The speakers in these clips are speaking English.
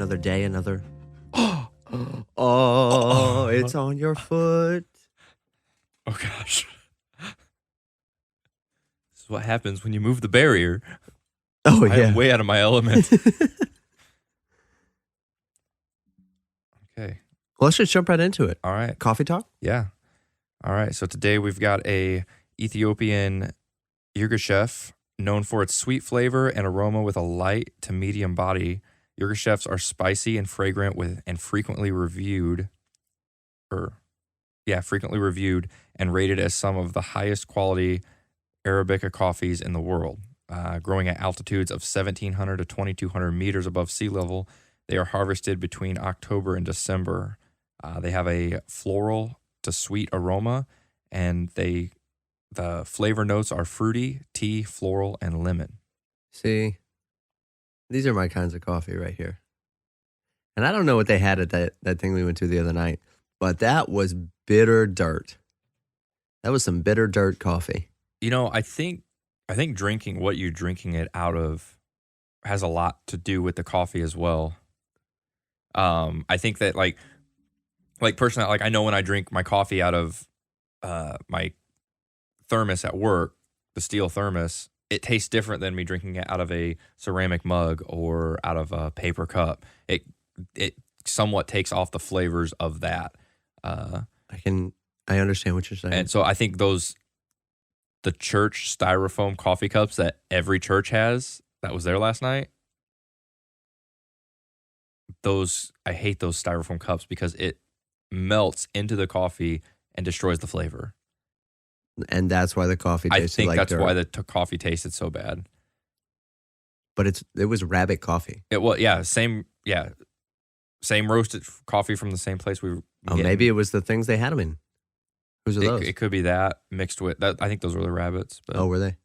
another day, another. Oh, it's on your foot. Oh gosh. This is what happens when you move the barrier. Oh, I am way out of my element. Okay. Well, let's just jump right into it. All right. Coffee talk? Yeah. All right. So today we've got a Ethiopian Yirgacheffe known for its sweet flavor and aroma with a light to medium body. Yirgacheffes are spicy and fragrant and frequently reviewed and rated as some of the highest quality Arabica coffees in the world. Growing at altitudes of 1,700 to 2,200 meters above sea level, they are harvested between October and December. They have a floral to sweet aroma, and the flavor notes are fruity, tea, floral, and lemon. See, these are my kinds of coffee right here. And I don't know what they had at that thing we went to the other night, but that was bitter dirt. That was some bitter dirt coffee. You know, I think drinking what you're drinking it out of has a lot to do with the coffee as well. I think that like personally, like I know when I drink my coffee out of my thermos at work, the steel thermos, it tastes different than me drinking it out of a ceramic mug or out of a paper cup. It somewhat takes off the flavors of that. I understand what you're saying. And so I think the church styrofoam coffee cups that every church has, that was there last night. I hate those styrofoam cups because it melts into the coffee and destroys the flavor. And that's why the coffee tasted like that's dirt. why the coffee tasted so bad. But it was rabbit coffee. Same roasted coffee from the same place we were getting. Maybe it was the things they had them in. Whose are those? It could be that mixed with that. I think those were the rabbits. But oh, were they?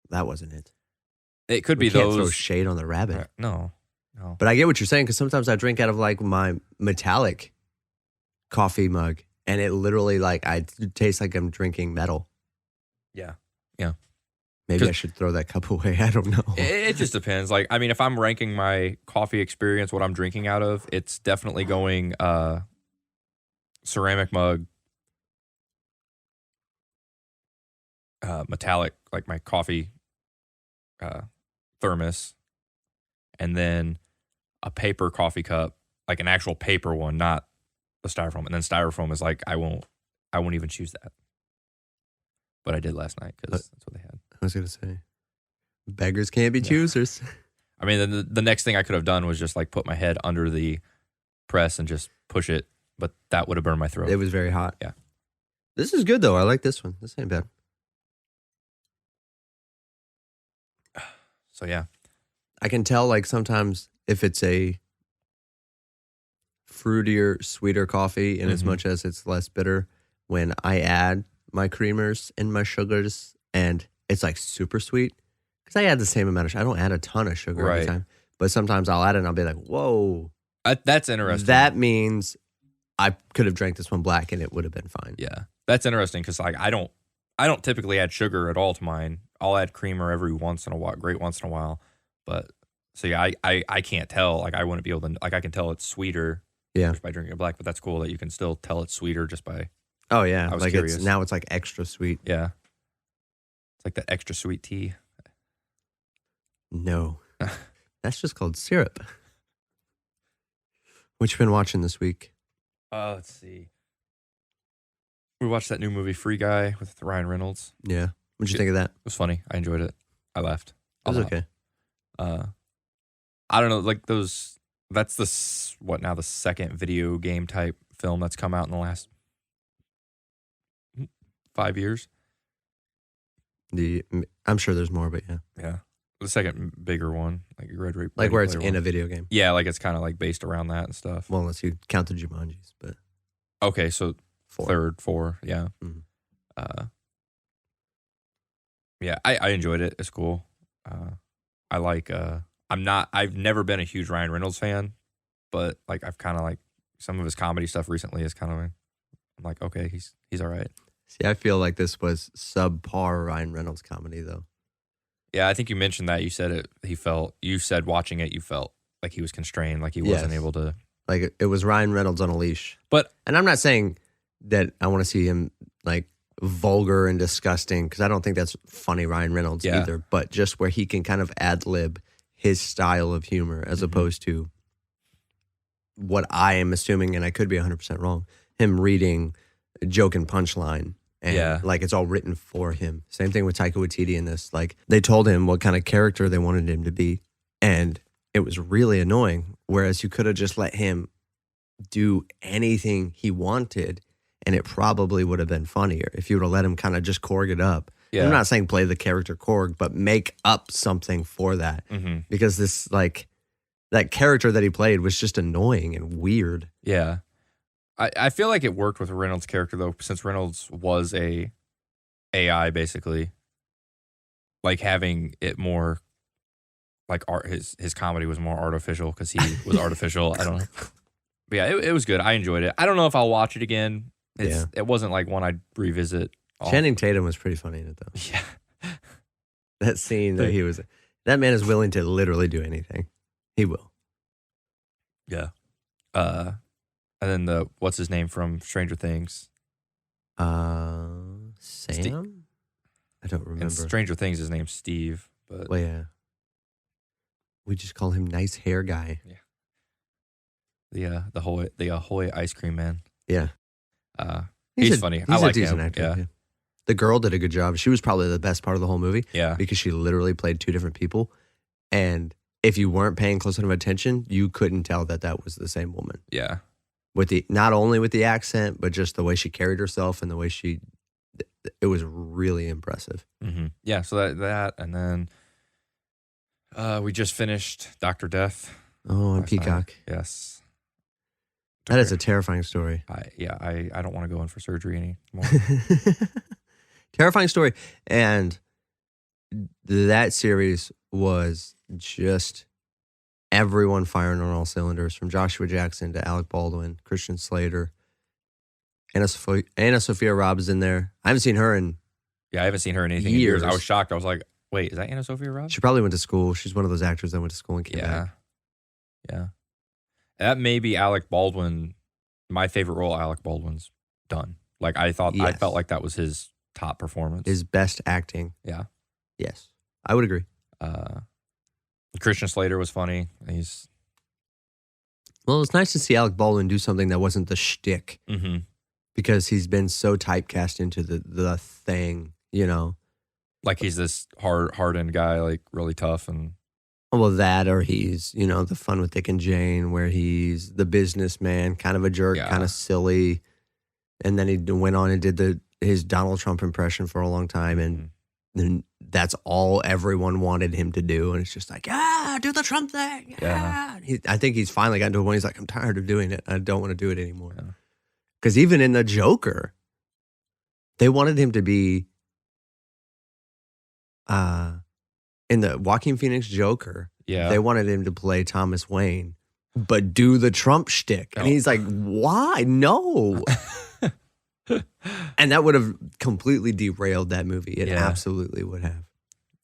That wasn't it. It could be you can't those. Throw shade on the rabbit. No. But I get what you're saying, because sometimes I drink out of like my metallic coffee mug, and it literally it tastes like I'm drinking metal. Yeah. Maybe I should throw that cup away. I don't know. It just depends. Like, I mean, if I'm ranking my coffee experience, what I'm drinking out of, it's definitely going ceramic mug, metallic, like my coffee thermos, and then a paper coffee cup, like an actual paper one, not the styrofoam. And then styrofoam is like, I won't even choose that. But I did last night because that's what they had. I was going to say, beggars can't be choosers. I mean, the next thing I could have done was just like put my head under the press and just push it, but that would have burned my throat. It was very hot. Yeah. This is good, though. I like this one. This ain't bad. So, yeah. I can tell, like, sometimes if it's a fruitier, sweeter coffee, in as much as it's less bitter, when I add my creamers and my sugars, and it's like super sweet, because I add the same amount of sugar. I don't add a ton of sugar every time, but sometimes I'll add it and I'll be like, whoa. That's interesting. That means I could have drank this one black and it would have been fine. Yeah. That's interesting because like I don't typically add sugar at all to mine. I'll add creamer every once in a while, but so yeah, I can't tell. Like I wouldn't be able to, like I can tell it's sweeter just by drinking it black, but that's cool that you can still tell it's sweeter just by. Oh yeah, I was like curious. now it's like extra sweet. Yeah, it's like that extra sweet tea. No, that's just called syrup. What you been watching this week? Let's see. We watched that new movie Free Guy with Ryan Reynolds. Yeah, what'd you think of that? It was funny. I enjoyed it. I laughed. It was okay. I don't know, like those. That's the second video game type film that's come out in the last 5 years. I'm sure there's more, but yeah. Yeah. The second bigger one, like Red Reaper. Like where it's in a video game. Yeah, like it's kind of like based around that and stuff. Well, unless you count the Jumanjis, but. Okay, so 4, yeah. Mm-hmm. Yeah, I enjoyed it. It's cool. I like, I've never been a huge Ryan Reynolds fan, but like I've kind of like some of his comedy stuff recently is kind of, I'm like, okay, he's all right. See, I feel like this was subpar Ryan Reynolds comedy, though. Yeah, I think you mentioned that. You said you said watching it, you felt like he was constrained, like he wasn't Yes. able to. Like it was Ryan Reynolds on a leash. But And I'm not saying that I want to see him like vulgar and disgusting because I don't think that's funny Ryan Reynolds Yeah. either. But just where he can kind of ad lib his style of humor as opposed to what I am assuming, and I could be 100% wrong, him reading a joke and punchline. And like it's all written for him. Same thing with Taika Waititi in this. Like they told him what kind of character they wanted him to be. And it was really annoying. Whereas you could have just let him do anything he wanted and it probably would have been funnier if you would have let him kind of just Korg it up. Yeah. I'm not saying play the character Korg, but make up something for that. Because this, like, that character that he played was just annoying and weird. Yeah. I feel like it worked with Reynolds' character, though, since Reynolds was a AI, basically. Like, having it more, like, art, his comedy was more artificial because he was artificial. I don't know. But yeah, it was good. I enjoyed it. I don't know if I'll watch it again. It wasn't like one I'd revisit. Channing Tatum was pretty funny in it, though. Yeah. That scene that that man is willing to literally do anything. He will. Yeah. And then what's his name from Stranger Things? Sam? I don't remember. In Stranger Things, his name's Steve. But well, yeah. We just call him nice hair guy. Yeah. The Ahoy ice cream man. Yeah. He's funny. I like him. Actor, yeah. The girl did a good job. She was probably the best part of the whole movie. Yeah. Because she literally played two different people. And if you weren't paying close enough attention, you couldn't tell that was the same woman. Yeah. Not only with the accent, but just the way she carried herself and the way it was really impressive. Yeah, so that and then we just finished Dr. Death. Oh, on Peacock. Night. Yes. That is a terrifying story. I don't want to go in for surgery anymore. Terrifying story. And that series was just everyone firing on all cylinders, from Joshua Jackson to Alec Baldwin, Christian Slater. Anna Sophia Robb is in there. I haven't seen her in I haven't seen her in anything in years. I was shocked. I was like, wait, is that Anna Sophia Robb? She probably went to school. She's one of those actors that went to school and came back. Yeah. That may be Alec Baldwin, my favorite role Alec Baldwin's done. Like I felt like that was his top performance. His best acting. Yeah. Yes. I would agree. Christian Slater was funny. Well, it's nice to see Alec Baldwin do something that wasn't the shtick. Because he's been so typecast into the thing, you know. Like he's this hardened guy, like really tough and. Well, that or he's, the Fun with Dick and Jane, where he's the businessman, kind of a jerk, kind of silly. And then he went on and did his Donald Trump impression for a long time. And then that's all everyone wanted him to do. And it's just like, do the Trump thing. Yeah. I think he's finally gotten to a point he's like, I'm tired of doing it. I don't want to do it anymore. Because even in the Joker, they wanted him to be, in the Joaquin Phoenix Joker, they wanted him to play Thomas Wayne, but do the Trump shtick. And he's like, why? No. And that would have completely derailed that movie. It absolutely would have.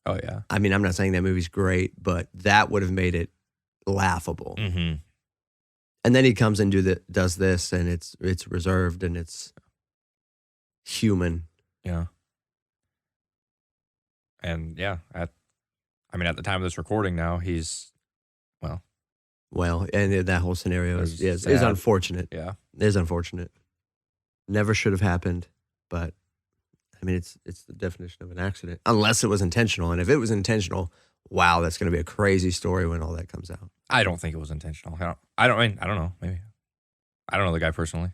Oh, yeah. I mean, I'm not saying that movie's great, but that would have made it laughable. And then he comes and does this, and it's reserved and it's human. Yeah. And at the time of this recording now, he's well, and that whole scenario is unfortunate. Yeah. It is unfortunate. Never should have happened, but I mean, it's the definition of an accident, unless it was intentional. And if it was intentional, wow, that's going to be a crazy story when all that comes out. I don't think it was intentional. I don't know. Maybe. I don't know the guy personally.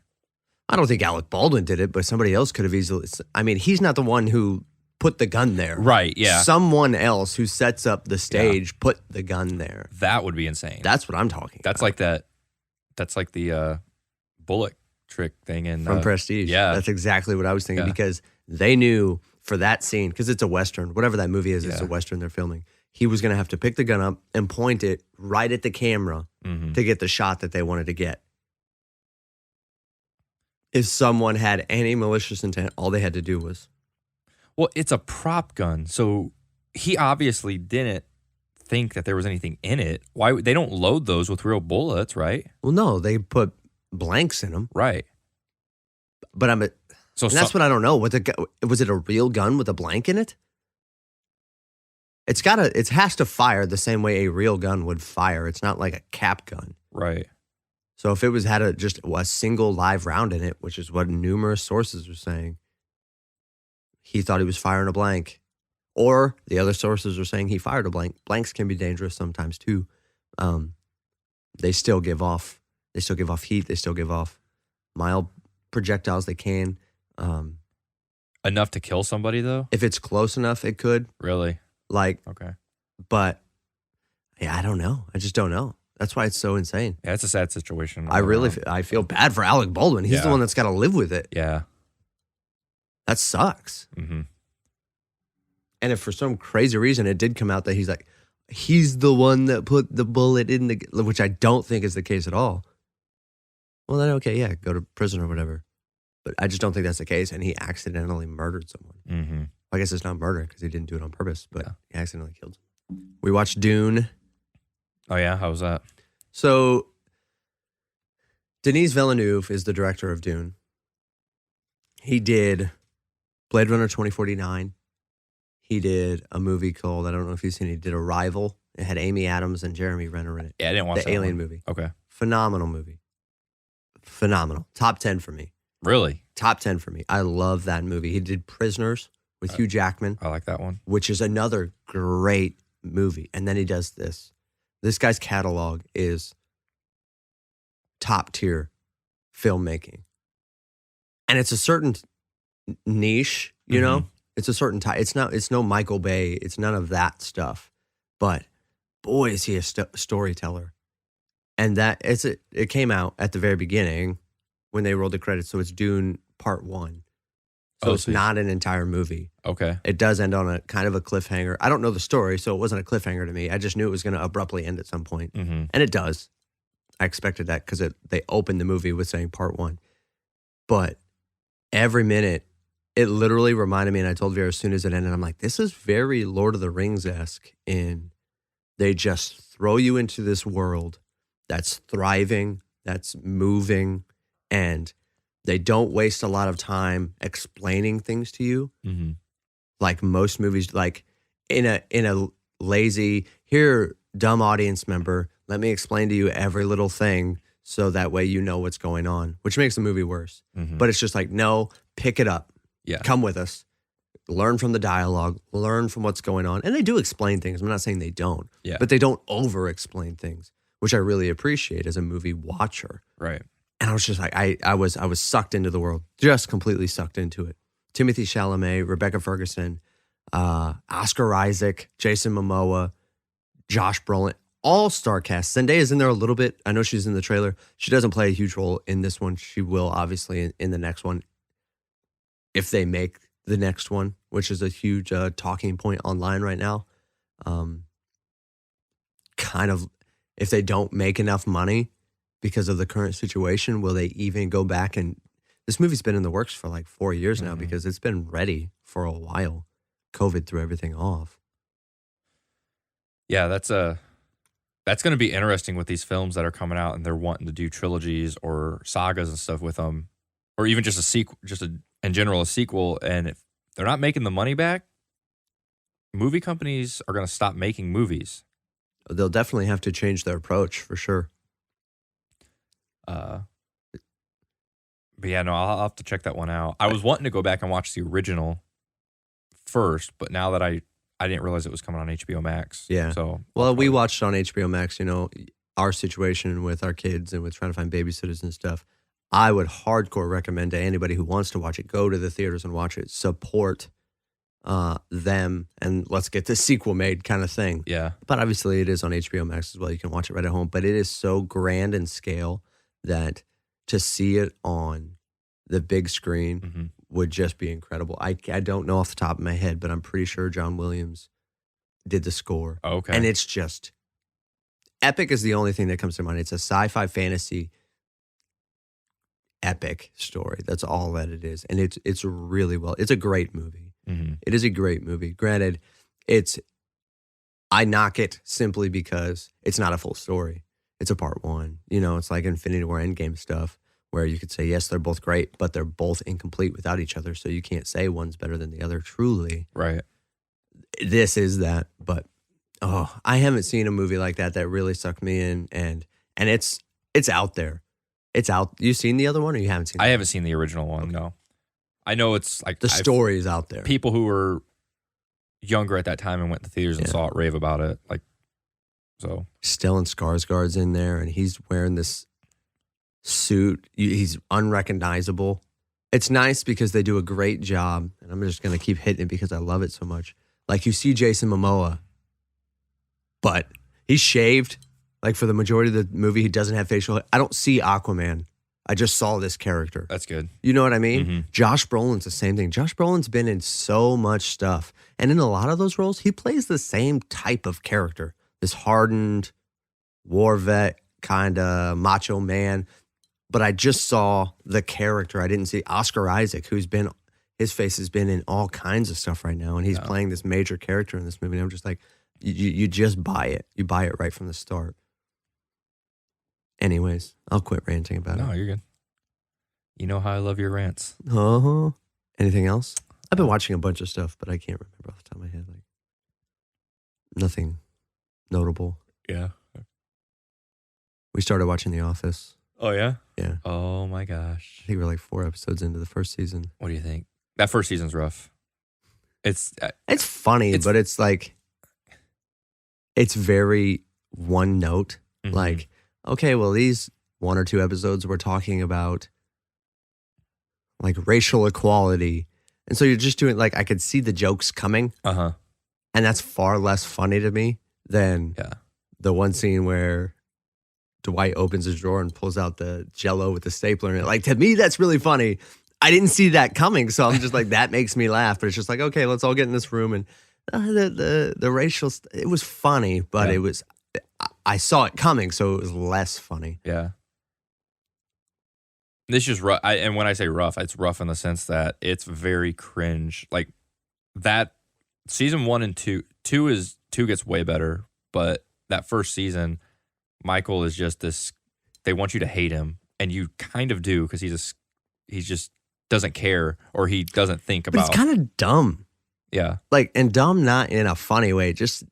I don't think Alec Baldwin did it, but somebody else could have easily. I mean, he's not the one who put the gun there. Right, yeah. Someone else who sets up the stage put the gun there. That would be insane. That's what I'm talking about. That's like the bullet trick thing from Prestige. Yeah. That's exactly what I was thinking, because they knew for that scene, because it's a Western, whatever that movie is, it's a Western they're filming. He was going to have to pick the gun up and point it right at the camera to get the shot that they wanted to get. If someone had any malicious intent, all they had to do was... Well, it's a prop gun, so he obviously didn't think that there was anything in it. Why they don't load those with real bullets, right? Well, no, they put blanks in them. Right. But and that's what I don't know. Was it a real gun with a blank in it? It has to fire the same way a real gun would fire. It's not like a cap gun. Right. So if it had just a single live round in it, which is what numerous sources were saying, he thought he was firing a blank. Or the other sources were saying he fired a blank. Blanks can be dangerous sometimes too. They still give off heat. They still give off mild projectiles. They can. Enough to kill somebody though? If it's close enough, it could. Really? Okay. But yeah, I don't know. I just don't know. That's why it's so insane. Yeah, it's a sad situation. I feel bad for Alec Baldwin. He's the one that's got to live with it. Yeah. That sucks. Mm-hmm. And if for some crazy reason it did come out that he's the one that put the bullet in which I don't think is the case at all. Well, then, okay, yeah, go to prison or whatever. But I just don't think that's the case. And he accidentally murdered someone. Mm-hmm. I guess it's not murder because he didn't do it on purpose, but he accidentally killed someone. We watched Dune. Oh, yeah? How was that? So, Denis Villeneuve is the director of Dune. He did Blade Runner 2049. He did a movie called, I don't know if you've seen it, he did Arrival. It had Amy Adams and Jeremy Renner in it. Yeah, I didn't watch the Alien movie. Okay. Phenomenal movie. Phenomenal. Top 10 for me. Really? Top 10 for me. I love that movie. He did Prisoners with Hugh Jackman. I like that one. Which is another great movie. And then he does this. This guy's catalog is top tier filmmaking. And it's a certain niche, you know? It's a certain type. It's no Michael Bay. It's none of that stuff. But boy, is he a storyteller. And it came out at the very beginning when they rolled the credits. So it's Dune Part 1. So it's not an entire movie. Okay. It does end on a kind of a cliffhanger. I don't know the story, so it wasn't a cliffhanger to me. I just knew it was going to abruptly end at some point. Mm-hmm. And it does. I expected that because they opened the movie with saying Part 1. But every minute, it literally reminded me, and I told Vera as soon as it ended, I'm like, this is very Lord of the Rings-esque in they just throw you into this world that's thriving, that's moving, and they don't waste a lot of time explaining things to you. Mm-hmm. Like most movies, like in a lazy, here, dumb audience member, let me explain to you every little thing so that way you know what's going on, which makes the movie worse. Mm-hmm. But it's just like, no, pick it up. Yeah. Come with us. Learn from the dialogue. Learn from what's going on. And they do explain things. I'm not saying they don't. Yeah. But they don't over-explain things, which I really appreciate as a movie watcher. Right. And I was just like, I was sucked into the world. Just completely sucked into it. Timothy Chalamet, Rebecca Ferguson, Oscar Isaac, Jason Momoa, Josh Brolin, all-star cast. Zendaya's in there a little bit. I know she's in the trailer. She doesn't play a huge role in this one. She will, obviously, in the next one. If they make the next one, which is a huge talking point online right now. Kind of, if they don't make enough money because of the current situation, will they even go back and... This movie's been in the works for like 4 years now because it's been ready for a while. COVID threw everything off. Yeah, that's going to be interesting with these films that are coming out and they're wanting to do trilogies or sagas and stuff with them, or even just a sequel, in general, a sequel. And if they're not making the money back, movie companies are going to stop making movies. They'll definitely have to change their approach for sure. But yeah, no, I'll have to check that one out. I was wanting to go back and watch the original first, but now that I didn't realize it was coming on HBO Max. Yeah. So well, we watched on HBO Max, our situation with our kids and with trying to find babysitters and stuff. I would hardcore recommend to anybody who wants to watch it, go to the theaters and watch it. Support them and let's get this sequel made kind of thing. Yeah. But obviously it is on HBO Max as well. You can watch it right at home. But it is so grand in scale that to see it on the big screen would just be incredible. I don't know off the top of my head, but I'm pretty sure John Williams did the score. Oh, okay. And it's just epic is the only thing that comes to mind. It's a sci-fi fantasy epic story. That's all that it is. And it's really well. It's a great movie. Mm-hmm. It is a great movie. Granted, it's I knock it simply because it's not a full story. It's a part one. You know, it's like Infinity War Endgame stuff where you could say, yes, they're both great, but they're both incomplete without each other. So you can't say one's better than the other truly. Right. This is that, but I haven't seen a movie like that really sucked me in, and it's out there. It's out. You seen the other one, or you haven't seen? I haven't seen the original one. Okay. No, I know it's like the story is out there. People who were younger at that time and went to theaters and saw it rave about it. Like, so Stellan Skarsgård's in there, and he's wearing this suit. He's unrecognizable. It's nice because they do a great job, and I'm just gonna keep hitting it because I love it so much. Like, you see Jason Momoa, but he's shaved. Like, for the majority of the movie, he doesn't have facial hair. I don't see Aquaman. I just saw this character. That's good. You know what I mean? Mm-hmm. Josh Brolin's the same thing. Josh Brolin's been in so much stuff. And in a lot of those roles, he plays the same type of character. This hardened war vet, kind of macho man. But I just saw the character. I didn't see Oscar Isaac, his face has been in all kinds of stuff right now. And he's playing this major character in this movie. And I'm just like, you just buy it. You buy it right from the start. Anyways, I'll quit ranting about it. No, you're good. You know how I love your rants. Anything else? I've been watching a bunch of stuff, but I can't remember off the top of my head. Like, nothing notable. Yeah. We started watching The Office. Oh, yeah? Yeah. Oh, my gosh. I think we're like 4 episodes into the first season. What do you think? That first season's rough. It's funny, but it's like, it's very one note. Mm-hmm. Like, okay, well, these 1 or 2 episodes we're talking about like racial equality. And so you're just doing, like, I could see the jokes coming. Uh-huh. And that's far less funny to me than the one scene where Dwight opens his drawer and pulls out the Jell-O with the stapler in it. Like, to me, that's really funny. I didn't see that coming, so I'm just like, that makes me laugh. But it's just like, okay, let's all get in this room. And the racial, it was funny, but it was, I saw it coming, so it was less funny. Yeah. This is rough. And when I say rough, it's rough in the sense that it's very cringe. Like, that season 1 and 2 gets way better, but that first season, Michael is just this, they want you to hate him, and you kind of do, because he just doesn't care, or he doesn't think about. But he's kind of dumb. Yeah. Like, and dumb not in a funny way, just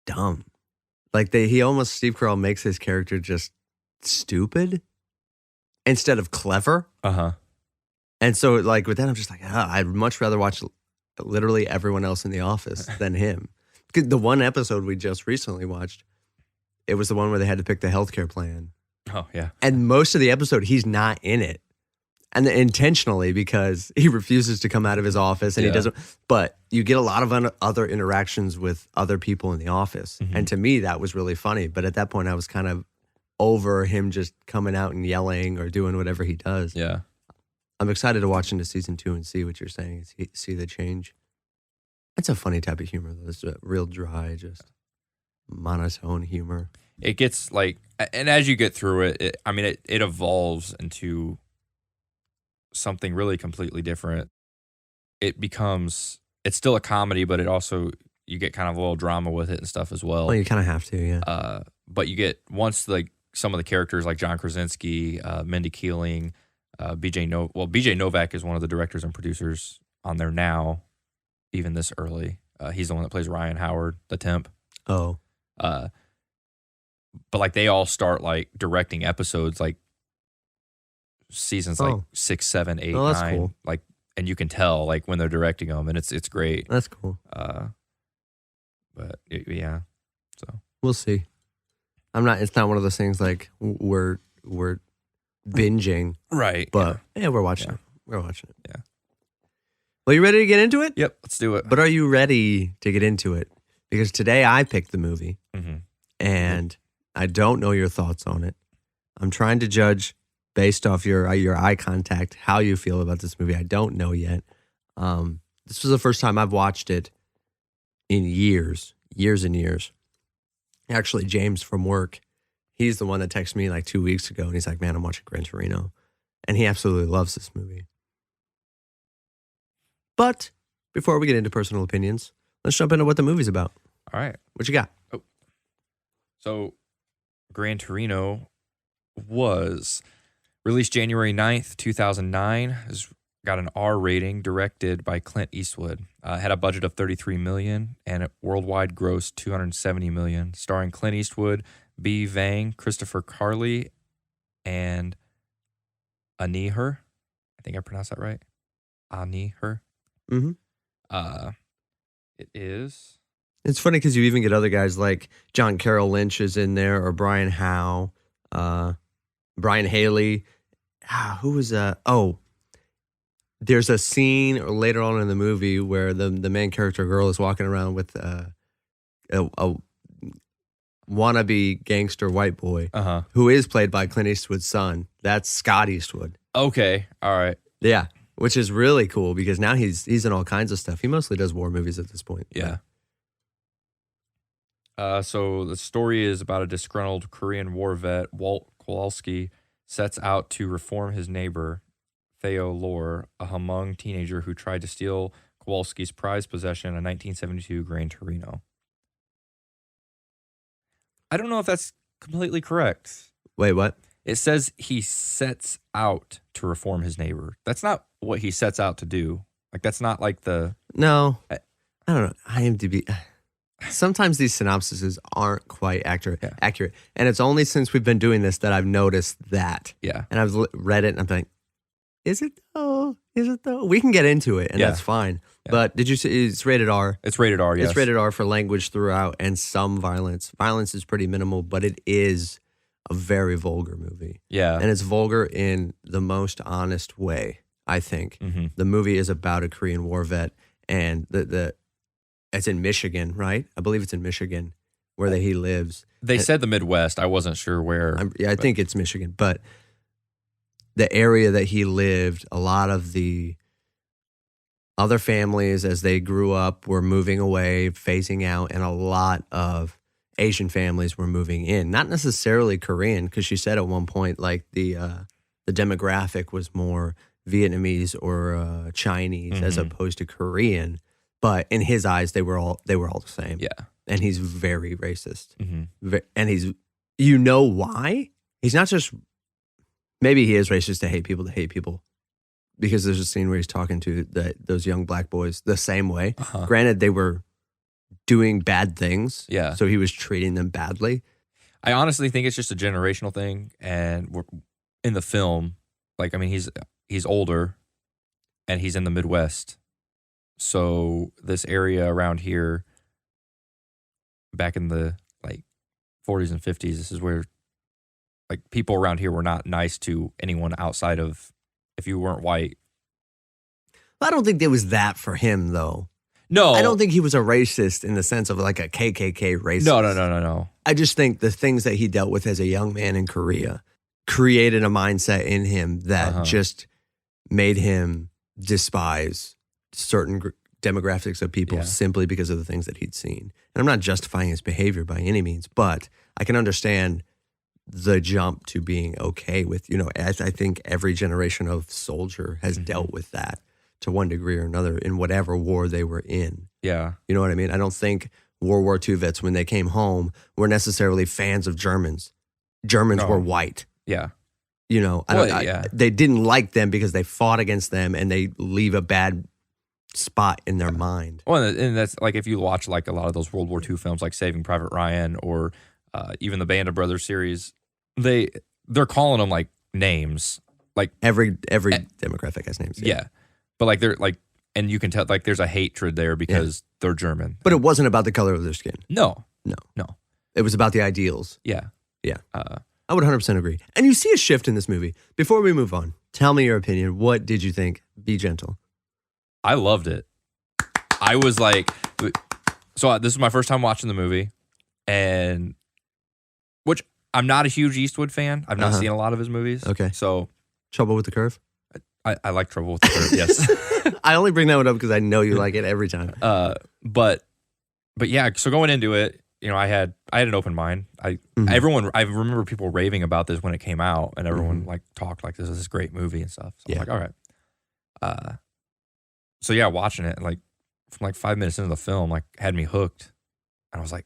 dumb. Like, Steve Carell makes his character just stupid instead of clever. Uh-huh. And so, like, with that, I'm just like, I'd much rather watch literally everyone else in The Office than him. Because the one episode we just recently watched, it was the one where they had to pick the healthcare plan. Oh, yeah. And most of the episode, he's not in it. And intentionally, because he refuses to come out of his office and he doesn't. But you get a lot of other interactions with other people in the office. Mm-hmm. And to me, that was really funny. But at that point, I was kind of over him just coming out and yelling or doing whatever he does. Yeah. I'm excited to watch into season 2 and see what you're saying, see the change. It's a funny type of humor, though. It's a real dry, just monotone humor. It gets like, and as you get through it, it evolves into something really completely different. It's still a comedy, but it also, you get kind of a little drama with it and stuff as well. Well, you kind of have to, yeah. But you get, once like some of the characters like John Krasinski, Mindy Keeling, BJ Novak is one of the directors and producers on there now, even this early. He's the one that plays Ryan Howard, the temp. Oh. But like, they all start like directing episodes, like seasons like 6, 7, 8, that's 9. cool. Like, and you can tell like when they're directing them, and it's great. That's cool. But yeah, so we'll see. It's not one of those things like we're binging. Right. But we're watching it. We're watching it. Yeah. Well, you ready to get into it? Yep, let's do it. But are you ready to get into it? Because today I picked the movie, and I don't know your thoughts on it. I'm trying to judge based off your eye contact how you feel about this movie. I don't know yet. This was the first time I've watched it in years and years. Actually, James from work, he's the one that texted me like 2 weeks ago, and he's like, man, I'm watching Gran Torino. And he absolutely loves this movie. But before we get into personal opinions, let's jump into what the movie's about. All right. What you got? So Gran Torino was released January 9th, 2009. It's got an R rating, directed by Clint Eastwood. Had a budget of $33 million and it worldwide grossed $270 million, starring Clint Eastwood, B. Vang, Christopher Carley, and Aniher. I think I pronounced that right. Aniher. Mm-hmm. It is. It's funny because you even get other guys like John Carroll Lynch is in there, or Brian Howe, Brian Haley. Who was there's a scene later on in the movie where the main character girl is walking around with a wannabe gangster white boy who is played by Clint Eastwood's son. That's Scott Eastwood. Okay. All right. Yeah, which is really cool because now he's in all kinds of stuff. He mostly does war movies at this point. Yeah. So the story is about a disgruntled Korean war vet, Walt Kowalski, sets out to reform his neighbor, Theo Lore, a Hmong teenager who tried to steal Kowalski's prized possession, a 1972 Gran Torino. I don't know if that's completely correct. Wait, what? It says he sets out to reform his neighbor. That's not what he sets out to do. Like, that's not like the... No. I don't know. IMDb... Sometimes these synopsises aren't quite accurate. And it's only since we've been doing this that I've noticed that. Yeah. And I've read it and I'm like, is it though? Is it though? We can get into it and that's fine. Yeah. But did you say it's rated R? It's rated R, yes. It's rated R for language throughout and some violence. Violence is pretty minimal, but it is a very vulgar movie. Yeah. And it's vulgar in the most honest way, I think. Mm-hmm. The movie is about a Korean war vet and it's in Michigan, right? I believe it's in Michigan where he lives. They said the Midwest. I wasn't sure where. I think it's Michigan. But the area that he lived, a lot of the other families as they grew up were moving away, phasing out, and a lot of Asian families were moving in. Not necessarily Korean, because she said at one point like the demographic was more Vietnamese or Chinese as opposed to Korean. But in his eyes, they were all the same. Yeah. And he's very racist. Mm-hmm. And he's, you know why? He's not just, maybe he is racist to hate people. Because there's a scene where he's talking to those young black boys the same way. Granted, they were doing bad things. Yeah. So he was treating them badly. I honestly think it's just a generational thing. And in the film, like, I mean, he's older and he's in the Midwest. So this area around here, back in the like 40s and 50s, this is where like people around here were not nice to anyone outside of if you weren't white. I don't think it was that for him though. No. I don't think he was a racist in the sense of like a KKK racist. No. I just think the things that he dealt with as a young man in Korea created a mindset in him that just made him despise certain demographics of people simply because of the things that he'd seen. And I'm not justifying his behavior by any means, but I can understand the jump to being okay with, as I think every generation of soldier has dealt with that to one degree or another in whatever war they were in. Yeah. You know what I mean? I don't think World War II vets, when they came home, were necessarily fans of Germans. Germans were white. Yeah. They didn't like them because they fought against them and they leave a bad spot in their mind. Well, and that's like if you watch like a lot of those World War II films like Saving Private Ryan or even the Band of Brothers series, they're calling them like names. Like every demographic has names. Yeah. But like they're like, and you can tell like there's a hatred there because they're German. But it wasn't about the color of their skin. No. It was about the ideals. Yeah. I would 100% agree. And you see a shift in this movie. Before we move on, tell me your opinion. What did you think? Be gentle. I loved it. I was like, so this is my first time watching the movie, and which I'm not a huge Eastwood fan. I've not seen a lot of his movies. Okay. So Trouble with the Curve? I like Trouble with the Curve, yes. I only bring that one up because I know you like it every time. But yeah, so going into it, I had an open mind. I remember people raving about this when it came out, and everyone like talked like this is this great movie and stuff. So I'm like, all right. So yeah, watching it, like from like 5 minutes into the film, like had me hooked. And I was like,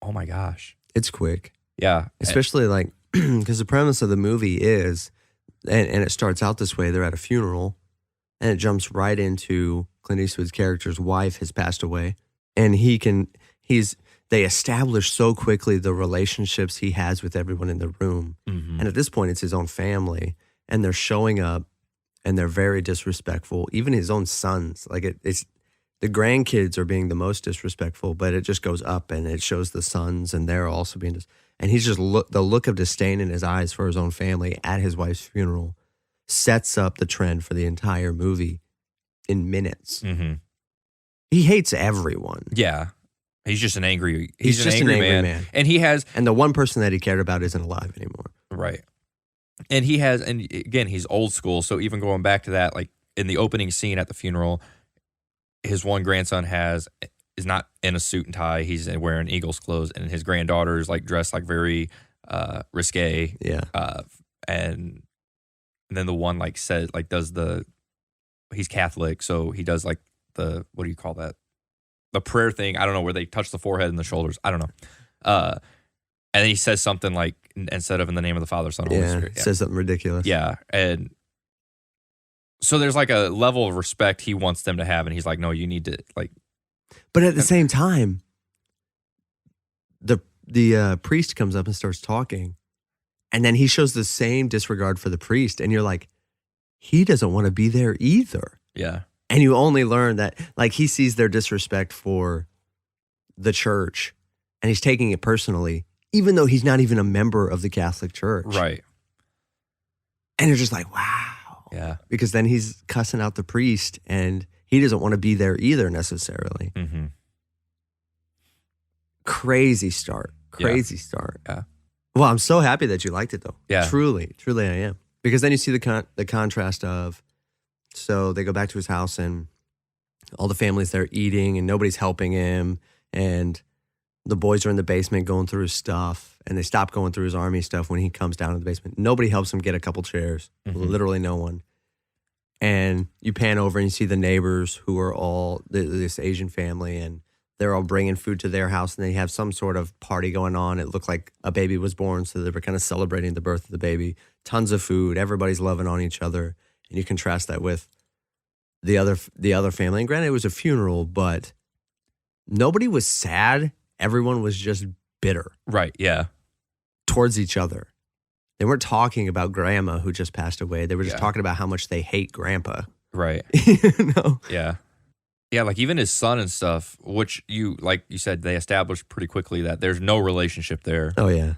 oh my gosh. It's quick. Yeah. Especially like, because the premise of the movie is, and it starts out this way, they're at a funeral, and it jumps right into Clint Eastwood's character's wife has passed away. And they establish so quickly the relationships he has with everyone in the room. Mm-hmm. And at this point, it's his own family, and they're showing up, and they're very disrespectful. Even his own sons, like it's the grandkids are being the most disrespectful, but it just goes up, and it shows the sons, and they're also being and he's just the look of disdain in his eyes for his own family at his wife's funeral sets up the trend for the entire movie in minutes. Mm-hmm. He hates everyone. Yeah. He's just an angry He's just an angry man. And the one person that he cared about isn't alive anymore. Right. And again, he's old school. So even going back to that, like in the opening scene at the funeral, his one grandson is not in a suit and tie. He's wearing Eagles clothes, and his granddaughter is like dressed like very risque. Yeah. And then the one like says like he's Catholic, so he does like what do you call that? The prayer thing. I don't know, where they touch the forehead and the shoulders. I don't know. And then he says something like, instead of in the name of the Father, Son, Holy Spirit. Yeah, says something ridiculous. Yeah. And so there's like a level of respect he wants them to have, and he's like, no, you need to like. But at the same time, the priest comes up and starts talking, and then he shows the same disregard for the priest, and you're like, he doesn't want to be there either. Yeah. And you only learn that, like, he sees their disrespect for the church, and he's taking it personally, even though he's not even a member of the Catholic Church. Right. And you're just like, wow. Yeah. Because then he's cussing out the priest, and he doesn't want to be there either necessarily. Mm-hmm. Crazy start. Yeah. Well, I'm so happy that you liked it, though. Yeah. Truly I am. Because then you see the contrast of, so they go back to his house, and all the family's there eating, and nobody's helping him, and the boys are in the basement going through his stuff, and they stop going through his army stuff when he comes down to the basement. Nobody helps him get a couple chairs. Mm-hmm. Literally no one. And you pan over and you see the neighbors who are all this Asian family, and they're all bringing food to their house, and they have some sort of party going on. It looked like a baby was born, so they were kind of celebrating the birth of the baby. Tons of food. Everybody's loving on each other. And you contrast that with the other family. And granted, it was a funeral, but nobody was sad. Everyone was just bitter. Right, yeah. Towards each other. They weren't talking about grandma who just passed away. They were just talking about how much they hate grandpa. Right. You know? Yeah. Yeah, like even his son and stuff, which like you said, they established pretty quickly that there's no relationship there. Oh, yeah.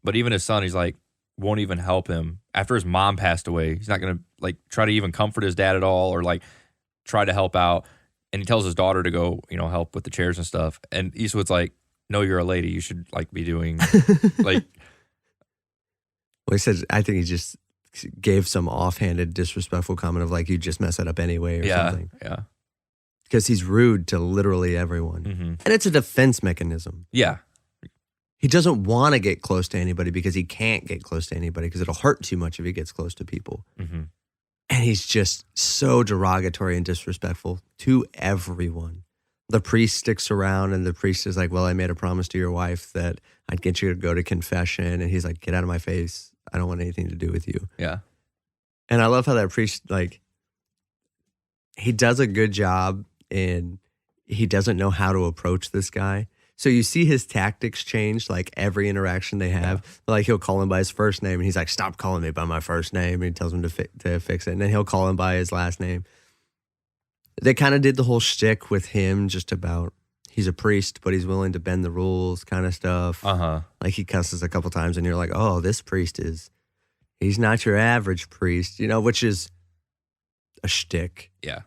But even his son, he's like, won't even help him. After his mom passed away, he's not going to like try to even comfort his dad at all, or like try to help out. And he tells his daughter to go, help with the chairs and stuff. And Eastwood's like, no, you're a lady. You should like be doing like. Well, he said, I think he just gave some offhanded, disrespectful comment of like, you just mess it up anyway or something. Yeah. Because he's rude to literally everyone. Mm-hmm. And it's a defense mechanism. Yeah. He doesn't want to get close to anybody because he can't get close to anybody because it'll hurt too much if he gets close to people. Mm-hmm. And he's just so derogatory and disrespectful to everyone. The priest sticks around, and the priest is like, well, I made a promise to your wife that I'd get you to go to confession. And he's like, get out of my face. I don't want anything to do with you. Yeah. And I love how that priest, like, he does a good job, and he doesn't know how to approach this guy. So you see his tactics change, like every interaction they have. Yeah. Like he'll call him by his first name, and he's like, stop calling me by my first name. And he tells him to fix it. And then he'll call him by his last name. They kind of did the whole shtick with him just about he's a priest, but he's willing to bend the rules kind of stuff. Uh-huh. Like he cusses a couple times, and you're like, oh, this priest he's not your average priest, which is a shtick. Yeah.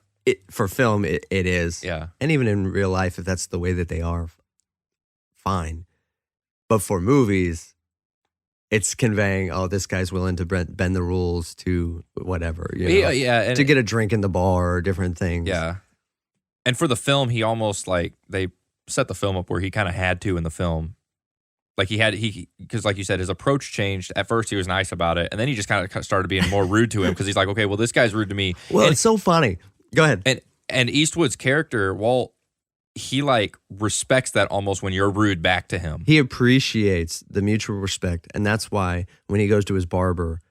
For film, it is. Yeah. And even in real life, if that's the way that they are, fine. But for movies, it's conveying, oh, this guy's willing to bend the rules to whatever, and to get a drink in the bar or different things. Yeah. And for the film, he almost like, they set the film up where he kind of had to in the film. Like because like you said, his approach changed. At first he was nice about it, and then he just kind of started being more rude to him because he's like, okay, well, this guy's rude to me. Well, it's so funny. Go ahead. And Eastwood's character, Walt, he like respects that almost when you're rude back to him. He appreciates the mutual respect. And that's why when he goes to his barber,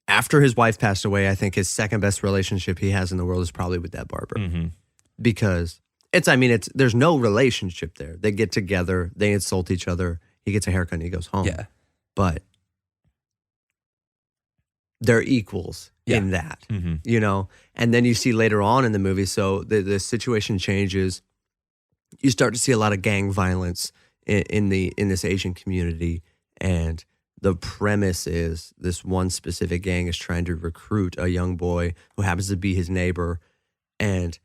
after his wife passed away, I think his second best relationship he has in the world is probably with that barber. Mm-hmm. Because there's no relationship there. They get together, they insult each other. He gets a haircut and he goes home. Yeah. But they're equals in that, you know? And then you see later on in the movie, so the situation changes. You start to see a lot of gang violence in this Asian community. And the premise is this one specific gang is trying to recruit a young boy who happens to be his neighbor. And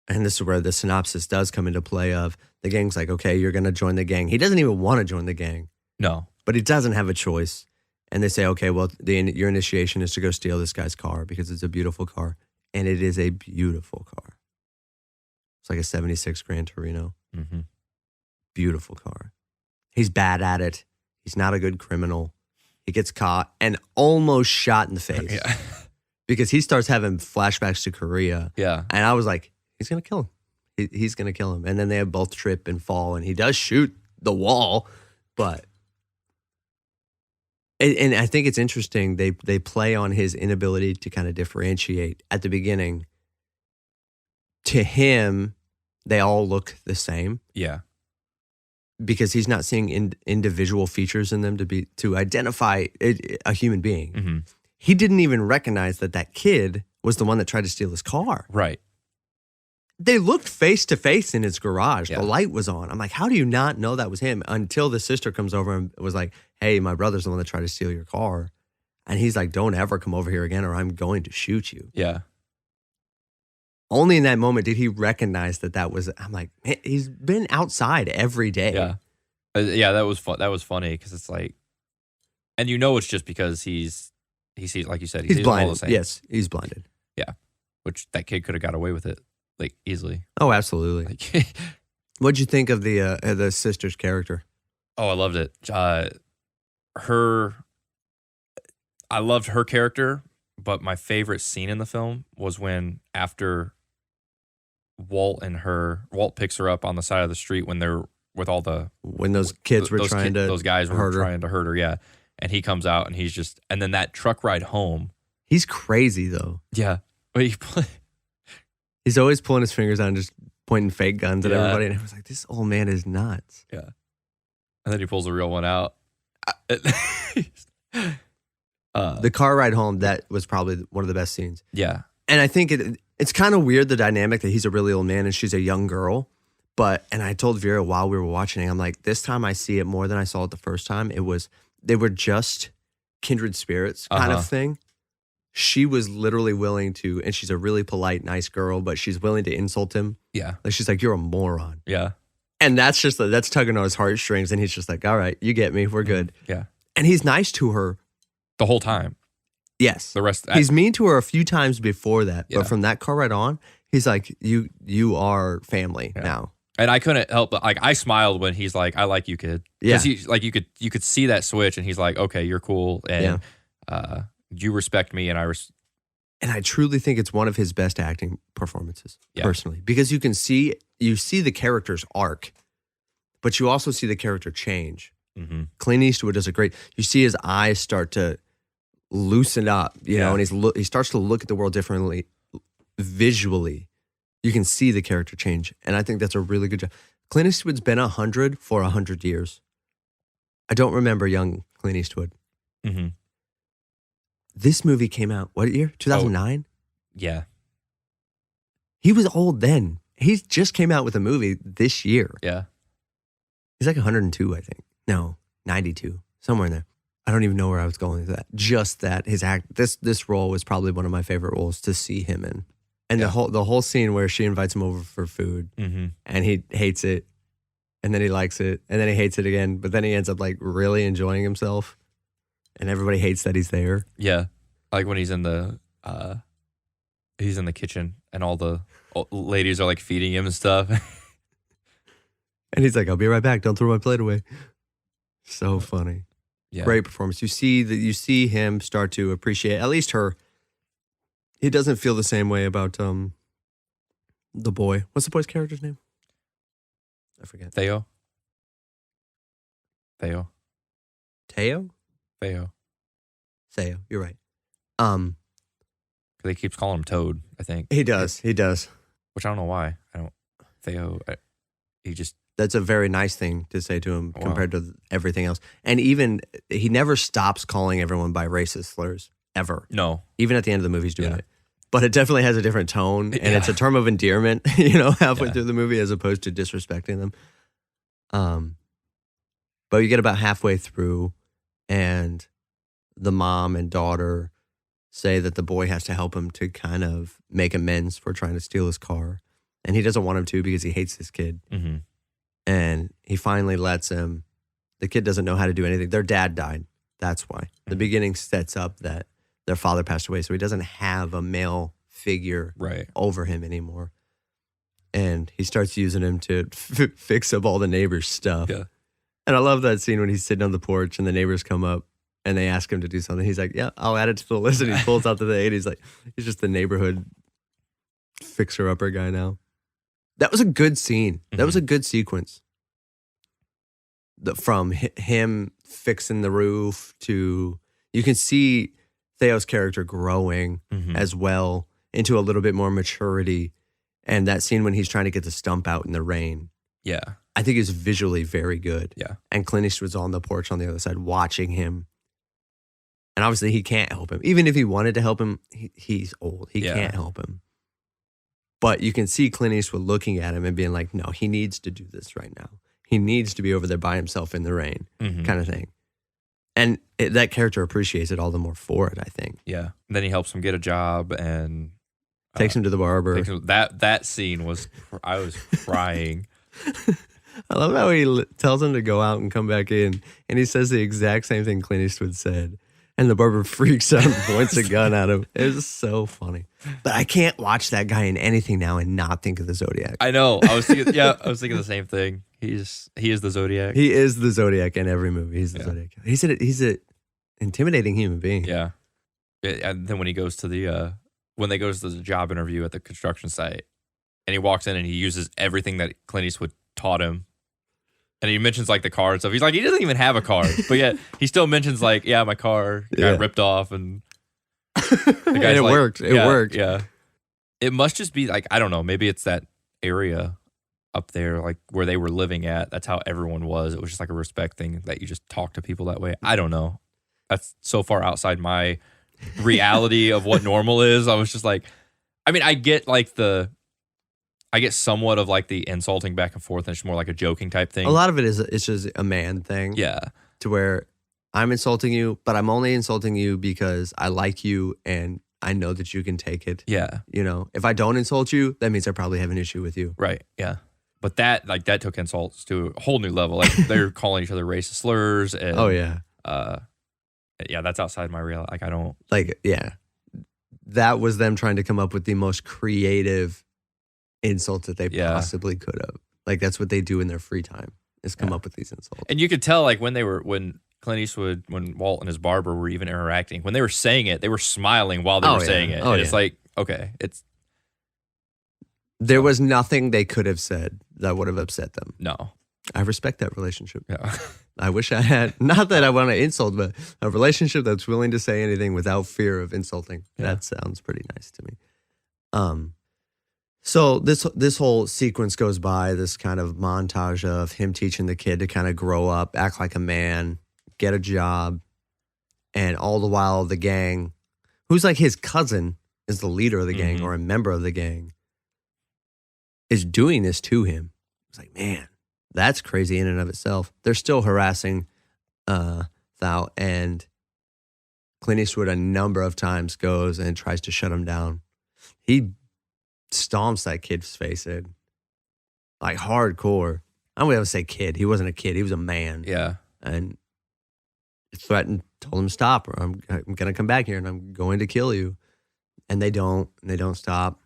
this is where the synopsis does come into play of the gang's like, okay, you're going to join the gang. He doesn't even want to join the gang. No. But he doesn't have a choice. And they say, okay, well, your initiation is to go steal this guy's car because it's a beautiful car. And it is a beautiful car. It's like a 76 Gran Torino. Mm-hmm. Beautiful car. He's bad at it. He's not a good criminal. He gets caught and almost shot in the face. Yeah. Because he starts having flashbacks to Korea. Yeah. And I was like, he's going to kill him. He's going to kill him. And then they both trip and fall. And he does shoot the wall. But... And I think it's interesting, they play on his inability to kind of differentiate at the beginning. To him, they all look the same. Yeah. Because he's not seeing individual features in them to identify a human being. Mm-hmm. He didn't even recognize that kid was the one that tried to steal his car. Right. They looked face to face in his garage. Yeah. The light was on. I'm like, how do you not know that was him? Until the sister comes over and was like, hey, my brother's the one that tried to steal your car. And he's like, don't ever come over here again or I'm going to shoot you. Yeah. Only in that moment did he recognize that was, I'm like, man, he's been outside every day. Yeah. Yeah, that was fun. That was funny because it's like, and you know it's just because he sees, like you said, he's sees them all blinded. the same. Yes, he's blinded. Yeah. Which that kid could have got away with it like easily. Oh, absolutely. Like, What'd you think of the sister's character? oh, I loved it. I loved her character, but my favorite scene in the film was when after Walt picks her up on the side of the street when they're with all when those kids were trying to those guys were hurt her. trying to hurt her, yeah. And he comes out and he's just, and then that truck ride home. He's crazy though. Yeah. But he's always pulling his fingers out and just pointing fake guns at Yeah. everybody. And I was like, this old man is nuts. yeah. And then he pulls a real one out. The car ride home, that was probably one of the best scenes. Yeah. And I think it's kind of weird, the dynamic that he's a really old man and she's a young girl. And I told Vera while we were watching, I'm like, this time I see it more than I saw it the first time. They were just kindred spirits kind of thing. She was literally willing to, and she's a really polite, nice girl, but she's willing to insult him. Yeah. Like she's like, you're a moron. Yeah. And that's tugging on his heartstrings. And he's just like, all right, you get me. We're good. Yeah. And he's nice to her. The whole time. Yes. The rest. He's mean to her a few times before that. Yeah. But from that car ride on, he's like, you are family now. And I couldn't help but, like, I smiled when he's like, I like you, kid. Yeah. Because you could see that switch and he's like, okay, you're cool. And you respect me and And I truly think it's one of his best acting performances, Yeah. personally. Because you see the character's arc, but you also see the character change. Mm-hmm. Clint Eastwood does you see his eyes start to loosen up, you know, and he starts to look at the world differently visually. You can see the character change. And I think that's a really good job. Clint Eastwood's been 100 for 100 years. I don't remember young Clint Eastwood. Mm-hmm. This movie came out, what year? 2009? Yeah. He was old then. He just came out with a movie this year. Yeah. He's like 102, I think. No, 92, somewhere in there. I don't even know where I was going with that. Just that his this role was probably one of my favorite roles to see him in. And the whole scene where she invites him over for food and he hates it and then he likes it and then he hates it again, but then he ends up like really enjoying himself and everybody hates that he's there. Yeah. Like when he's in the kitchen and all the ladies are like feeding him and stuff. And he's like, I'll be right back. Don't throw my plate away. So funny. Yeah. Great performance. You see him start to appreciate at least her. He doesn't feel the same way about the boy. What's the boy's character's name? I forget. Theo. Teo? Theo, you're right. He keeps calling him Toad, I think. He does. Which I don't know why. Theo, he just... That's a very nice thing to say to him compared to everything else. And even, he never stops calling everyone by racist slurs, ever. No. Even at the end of the movie, he's doing it. But it definitely has a different tone, and it's a term of endearment, halfway through the movie, as opposed to disrespecting them. But you get about halfway through, and the mom and daughter say that the boy has to help him to kind of make amends for trying to steal his car. And he doesn't want him to because he hates this kid. Mm-hmm. And he finally lets him. The kid doesn't know how to do anything. Their dad died. That's why. The beginning sets up that their father passed away, so he doesn't have a male figure over him anymore. And he starts using him to fix up all the neighbors' stuff. Yeah. And I love that scene when he's sitting on the porch and the neighbors come up and they ask him to do something. He's like, yeah, I'll add it to the list. And he pulls out the thing and he's like, he's just the neighborhood fixer-upper guy now. That was a good scene. That was a good sequence. From him fixing the roof to, you can see Theo's character growing as well into a little bit more maturity. And that scene when he's trying to get the stump out in the rain. Yeah. I think is visually very good. Yeah. And Clint Eastwood's on the porch on the other side watching him. And obviously he can't help him. Even if he wanted to help him, he's old. He can't help him. But you can see Clint Eastwood looking at him and being like, no, he needs to do this right now. He needs to be over there by himself in the rain, kind of thing. And that character appreciates it all the more for it, I think. Yeah. And then he helps him get a job and... takes him to the barber. That scene was... I was crying. I love how he tells him to go out and come back in, and he says the exact same thing Clint Eastwood said. And the barber freaks out and points a gun at him. It was so funny. But I can't watch that guy in anything now and not think of the Zodiac. I know. I was thinking the same thing. He is the Zodiac. He is the Zodiac in every movie. He's the Zodiac. He's a intimidating human being. Yeah. And then when he goes to when they go to the job interview at the construction site, and he walks in and he uses everything that Clint Eastwood taught him. And he mentions like the car and stuff. He's like, he doesn't even have a car. But yet he still mentions like, yeah, my car got ripped off. And and it worked. It worked. Yeah. It must just be like, I don't know. Maybe it's that area up there, like where they were living at. That's how everyone was. It was just like a respect thing that you just talk to people that way. I don't know. That's so far outside my reality of what normal is. I was just like, I mean, I get somewhat of like the insulting back and forth, and it's more like a joking type thing. A lot of it is it's just a man thing. Yeah. To where I'm insulting you, but I'm only insulting you because I like you and I know that you can take it. Yeah. If I don't insult you, that means I probably have an issue with you. Right. Yeah. But that took insults to a whole new level. Like they're calling each other racist slurs. And, oh yeah. Yeah, that's outside my real. Like I don't. Like yeah, that was them trying to come up with the most creative insults that they possibly could have. Like that's what they do in their free time is come up with these insults. And you could tell like when Clint Eastwood, when Walt and his barber were even interacting, when they were saying it, they were smiling while they were saying it. It's like, okay, there was nothing they could have said that would have upset them. No. I respect that relationship. Yeah. I wish I had, not that I want to insult, but a relationship that's willing to say anything without fear of insulting. Yeah. That sounds pretty nice to me. So this whole sequence goes by, this kind of montage of him teaching the kid to kind of grow up, act like a man, get a job, and all the while the gang, who's like his cousin, is the leader of the gang or a member of the gang, is doing this to him. It's like, man, that's crazy in and of itself. They're still harassing Thao, and Clint Eastwood a number of times goes and tries to shut him down. He stomps that kid's face in, like hardcore. I don't even say kid. He wasn't a kid. He was a man. Yeah. And threatened, told him stop, or I'm gonna come back here and I'm going to kill you. And they don't stop.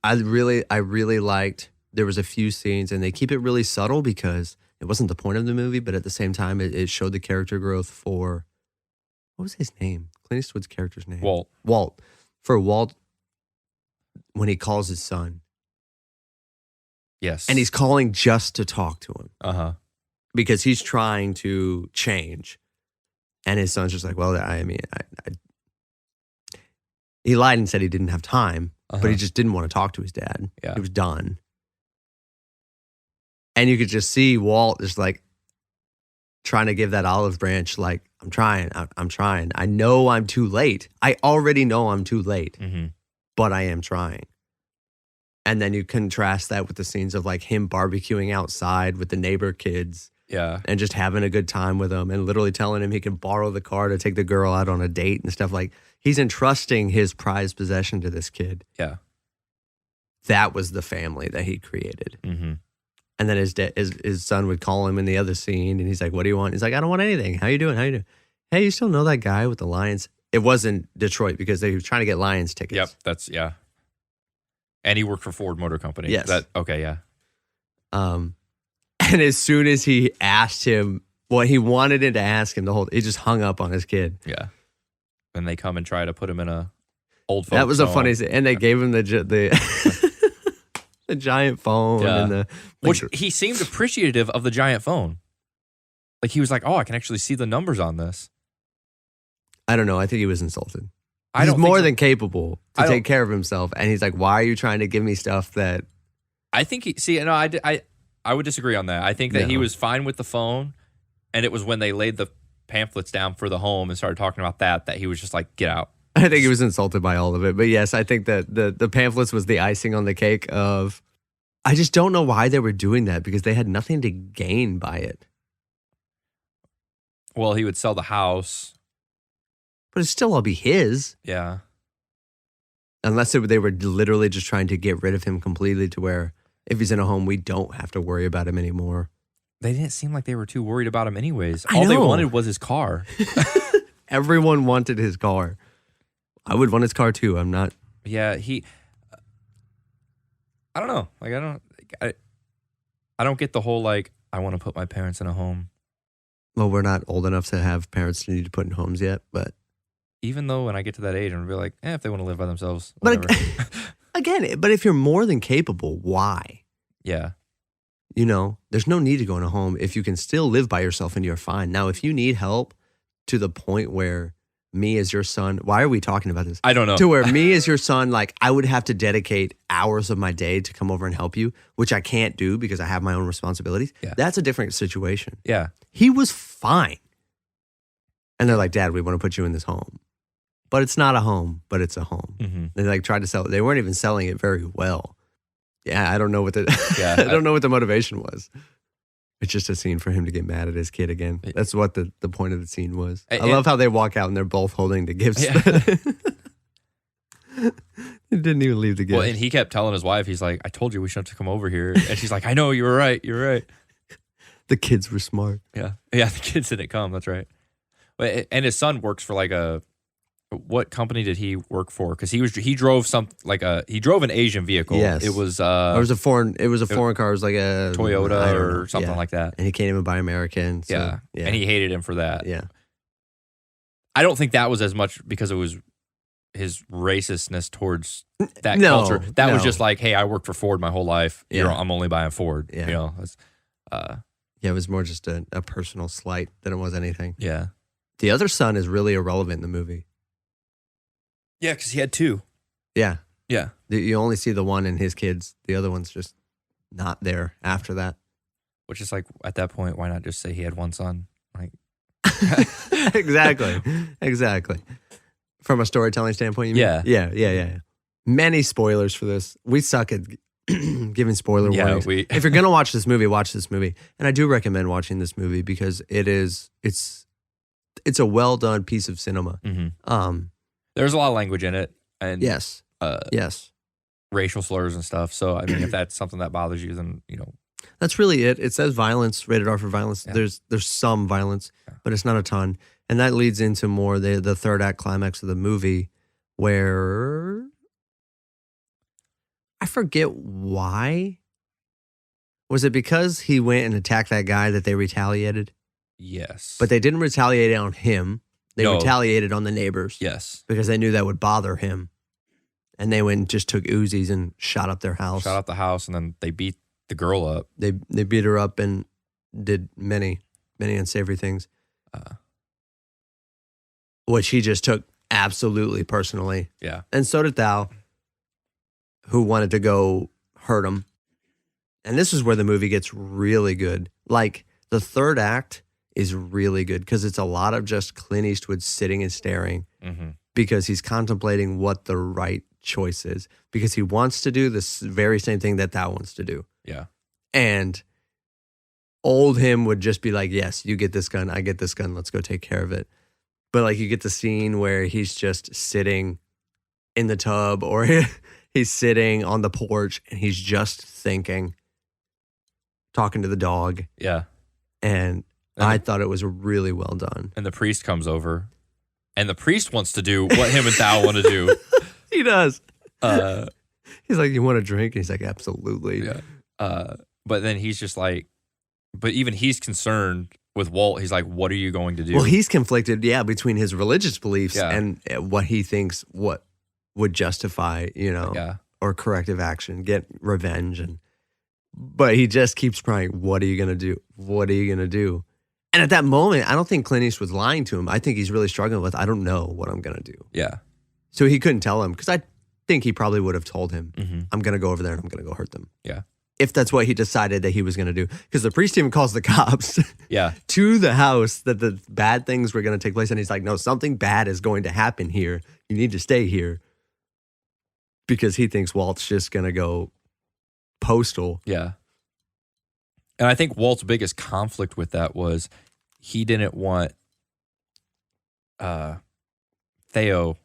I really liked. There was a few scenes, and they keep it really subtle because it wasn't the point of the movie, but at the same time, it showed the character growth for, what was his name? Clint Eastwood's character's name? Walt. For Walt, when he calls his son, Yes. And he's calling just to talk to him. Uh-huh. Because he's trying to change. And his son's just like, well, I mean, he lied and said he didn't have time, but he just didn't want to talk to his dad. Yeah. He was done. And you could just see Walt just like trying to give that olive branch, like, I'm trying. I know I'm too late. I already know I'm too late, but I am trying. And then you contrast that with the scenes of like him barbecuing outside with the neighbor kids. Yeah. And just having a good time with them and literally telling him he can borrow the car to take the girl out on a date and stuff. Like, he's entrusting his prized possession to this kid. Yeah. That was the family that he created. Mm-hmm. And then his son would call him in the other scene and he's like, what do you want? He's like, I don't want anything. How you doing? Hey, you still know that guy with the Lions? It wasn't Detroit because they were trying to get Lions tickets. Yep, yeah. And he worked for Ford Motor Company. Yes. Okay, yeah. And as soon as he asked him what he wanted him to ask him, he just hung up on his kid. Yeah. And they come and try to put him in a old folks That was home. a funny, and they gave him the the giant phone and which he seemed appreciative of the giant phone. Like he was like, "Oh, I can actually see the numbers on this." I don't know. I think he was insulted. He's He's more than capable to take care of himself, and he's like, "Why are you trying to give me stuff that?" I think I would disagree on that. I think that he was fine with the phone, and it was when they laid the pamphlets down for the home and started talking about that he was just like, get out. I think he was insulted by all of it. But yes, I think that the pamphlets was the icing on the cake of, I just don't know why they were doing that because they had nothing to gain by it. Well, he would sell the house. But it'd still all be his. Yeah. Unless they were literally just trying to get rid of him completely to where if he's in a home, we don't have to worry about him anymore. They didn't seem like they were too worried about him anyways. I All they know. wanted was his car. Everyone wanted his car. I would want his car too. I'm not. Yeah, I don't know. Like I don't get the whole like I want to put my parents in a home. Well, we're not old enough to have parents to need to put in homes yet, but even though when I get to that age, I'm gonna be like, if they want to live by themselves, but whatever. again, but if you're more than capable, why? Yeah. You know, there's no need to go in a home if you can still live by yourself and you're fine. Now, if you need help to the point where me as your son, why are we talking about this? I don't know. To where me as your son, like I would have to dedicate hours of my day to come over and help you, which I can't do because I have my own responsibilities. Yeah. That's a different situation. Yeah. He was fine. And they're like, Dad, we want to put you in this home. But it's not a home, but it's a home. Mm-hmm. They like tried to sell it. They weren't even selling it very well. Yeah, I don't know what Yeah, I don't know what the motivation was. It's just a scene for him to get mad at his kid again. That's what the point of the scene was. I love how they walk out and they're both holding the gifts. Yeah. He didn't even leave the gift. Well, and he kept telling his wife, he's like, I told you we shouldn't have to come over here. And she's like, I know, you were right. You're right. The kids were smart. Yeah. Yeah, the kids didn't come. That's right. But and his son works for like what company did he work for? Because he drove an Asian vehicle. Yes. It was a foreign car. It was like a Toyota or something like that. And he can't even buy American. So, yeah. And he hated him for that. Yeah. I don't think that was as much because it was his racistness towards that No, culture. That was no. just like, hey, I worked for Ford my whole life. Yeah. I'm only buying Ford. Yeah. You know. Yeah, it was more just a personal slight than it was anything. Yeah. The other son is really irrelevant in the movie. Yeah, because he had two. Yeah. Yeah. You only see the one and his kids. The other one's just not there after that. Which is like, at that point, why not just say he had one son? Like, Exactly. From a storytelling standpoint, you mean? Yeah. Yeah. Many spoilers for this. We suck at giving spoiler warnings. If you're going to watch this movie, watch this movie. And I do recommend watching this movie because it's a well done piece of cinema. Mm-hmm. There's a lot of language in it. And yes. racial slurs and stuff. So, I mean, if that's something that bothers you, then, you know. That's really it. It says violence, rated R for violence. Yeah. There's some violence, but it's not a ton. And that leads into more the third act climax of the movie where I forget why. Was it because he went and attacked that guy that they retaliated? Yes. But they didn't retaliate on him. They No. retaliated on the neighbors. Yes. Because they knew that would bother him. And they went and just took Uzis and shot up their house. Shot up the house, and then they beat the girl up. They beat her up and did many unsavory things, which he just took absolutely personally. Yeah. And so did Thao, who wanted to go hurt him. And this is where the movie gets really good. Like, the third act is really good because it's a lot of just Clint Eastwood sitting and staring because he's contemplating what the right choice is, because he wants to do this very same thing that Thao wants to do. Yeah. And old him would just be like, yes, you get this gun, I get this gun, let's go take care of it. But like, you get the scene where he's just sitting in the tub, or he's sitting on the porch and he's just thinking, talking to the dog. Yeah. And I thought it was really well done. And the priest comes over, and the priest wants to do what him and Thao want to do. He does. He's like, you want a drink? And he's like, absolutely. Yeah. But then he's just like, but even he's concerned with Walt. He's like, what are you going to do? Well, he's conflicted, between his religious beliefs Yeah. and what he thinks what would justify, or corrective action, get revenge. But he just keeps crying, what are you going to do? What are you going to do? And at that moment, I don't think Clint Eastwood's lying to him. I think he's really struggling with, I don't know what I'm going to do. Yeah. So he couldn't tell him, because I think he probably would have told him, I'm going to go over there and I'm going to go hurt them. Yeah. If that's what he decided that he was going to do. Because the priest even calls the cops Yeah. to the house that the bad things were going to take place. And he's like, no, something bad is going to happen here. You need to stay here. Because he thinks Walt's just going to go postal. Yeah. And I think Walt's biggest conflict with that was he didn't want Theo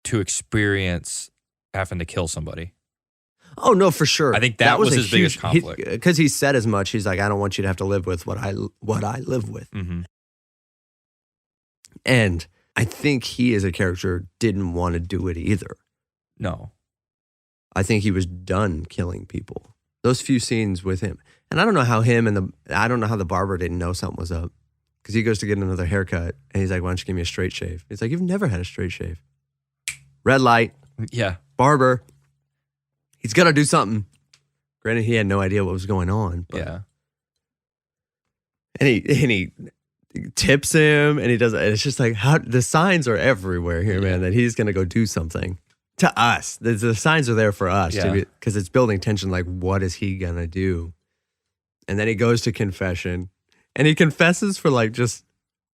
to experience having to kill somebody. Oh, no, for sure. I think that was his biggest conflict. Because he said as much. He's like, I don't want you to have to live with what I live with. Mm-hmm. And I think he, as a character, didn't want to do it either. No. I think he was done killing people. Those few scenes with him. And I don't know how the barber didn't know something was up. Because he goes to get another haircut. And he's like, why don't you give me a straight shave? He's like, you've never had a straight shave. Red light. Yeah. Barber. He's got to do something. Granted, he had no idea what was going on. But, Yeah. And he tips him. And he does. And it's just like, the signs are everywhere here, man, that he's going to go do something. To us. The signs are there for us. Because it's building tension. Like, what is he going to do? And then he goes to confession. And he confesses for like just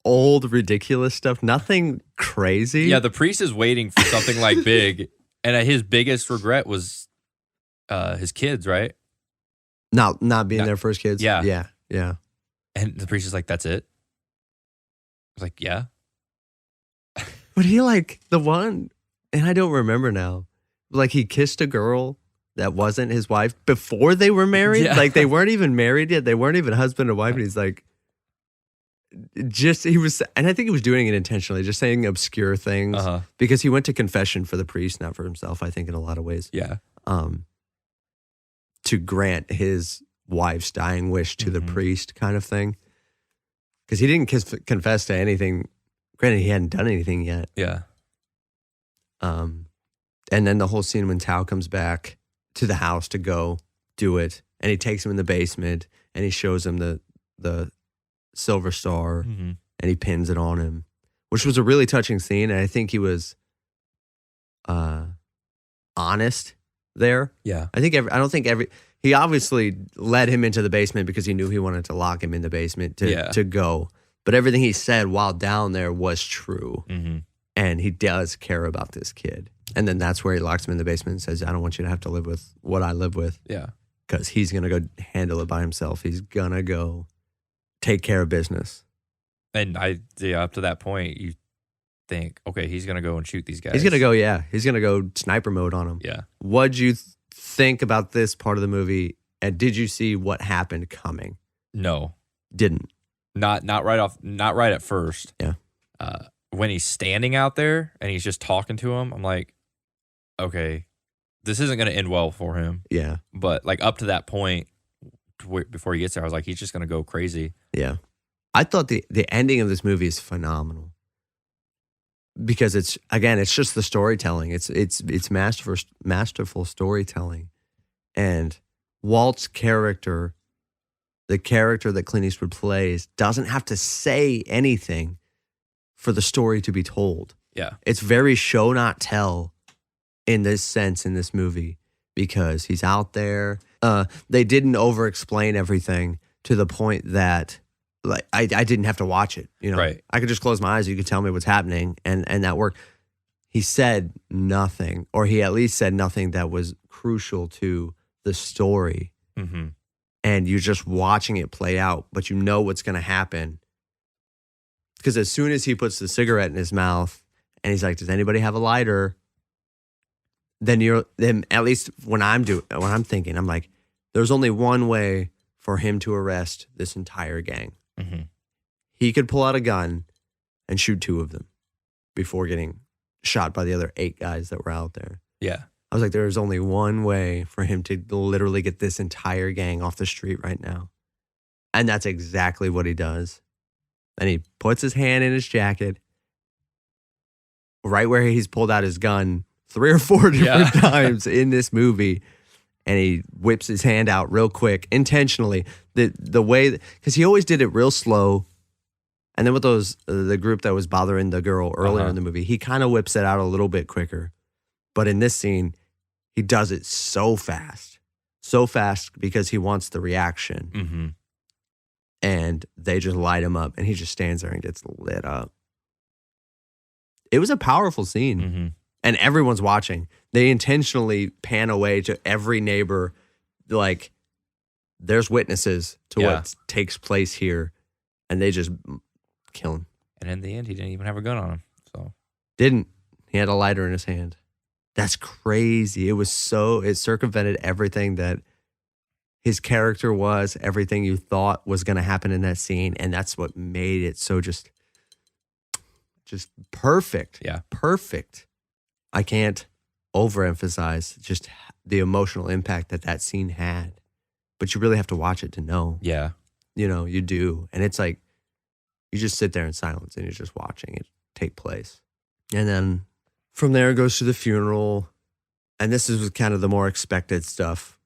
old, ridiculous stuff. Nothing crazy. Yeah, the priest is waiting for something like big. And his biggest regret was his kids, right? Not being there for his kids. Yeah. Yeah. And the priest is like, that's it? I was like, yeah. But he like the one, and I don't remember now, like he kissed a girl that wasn't his wife before they were married. Yeah. Like they weren't even married yet. They weren't even husband and wife. And he's like, and I think he was doing it intentionally, just saying obscure things because he went to confession for the priest, not for himself, I think, in a lot of ways. Yeah. To grant his wife's dying wish to the priest kind of thing. Because he didn't confess to anything. Granted, he hadn't done anything yet. Yeah. And then the whole scene when Tao comes back to the house to go do it, and he takes him in the basement, and he shows him the silver star, and he pins it on him, which was a really touching scene. And I think he was honest there. Yeah. He obviously led him into the basement because he knew he wanted to lock him in the basement to go. But everything he said while down there was true. And he does care about this kid. And then that's where he locks him in the basement and says, I don't want you to have to live with what I live with. Yeah. Because he's going to go handle it by himself. He's going to go take care of business. And up to that point, you think, okay, he's going to go and shoot these guys. He's going to go, He's going to go sniper mode on him. Yeah. What'd you think about this part of the movie? And did you see what happened coming? No. Didn't. Not right at first. Yeah. When he's standing out there and he's just talking to him, I'm like, okay, this isn't going to end well for him. Yeah. But like up to that point, before he gets there, I was like, he's just going to go crazy. Yeah. I thought the ending of this movie is phenomenal. Because it's just the storytelling. It's masterful storytelling. And Walt's character, the character that Clint Eastwood plays, doesn't have to say anything for the story to be told. Yeah. It's very show not tell in this sense in this movie because he's out there. They didn't over explain everything to the point that like I didn't have to watch it. You know, Right. I could just close my eyes. You could tell me what's happening, and that worked. He said nothing, or he at least said nothing that was crucial to the story. Mm-hmm. And you're just watching it play out, but you know what's going to happen. Because as soon as he puts the cigarette in his mouth and he's like, does anybody have a lighter? Then at least when I'm thinking, I'm like, there's only one way for him to arrest this entire gang. Mm-hmm. He could pull out a gun and shoot 2 of them before getting shot by the other 8 guys that were out there. Yeah. I was like, there's only one way for him to literally get this entire gang off the street right now. And that's exactly what he does. And he puts his hand in his jacket, right where he's pulled out his gun 3 or 4 different times in this movie. And he whips his hand out real quick, intentionally. The way, because he always did it real slow. And then with the group that was bothering the girl earlier in the movie, he kind of whips it out a little bit quicker. But in this scene, he does it so fast because he wants the reaction. Mm-hmm. And they just light him up, and he just stands there and gets lit up. It was a powerful scene, Mm-hmm. and everyone's watching. They intentionally pan away to every neighbor, like there's witnesses to what takes place here, and they just kill him. And in the end, he didn't even have a gun on him. So Didn't. He had a lighter in his hand. That's crazy. It circumvented everything that his character was, everything you thought was going to happen in that scene. And that's what made it so just perfect. Yeah. Perfect. I can't overemphasize just the emotional impact that scene had. But you really have to watch it to know. yeah. You know, you do. And it's like, you just sit there in silence and you're just watching it take place. And then from there it goes to the funeral. And this is kind of the more expected stuff.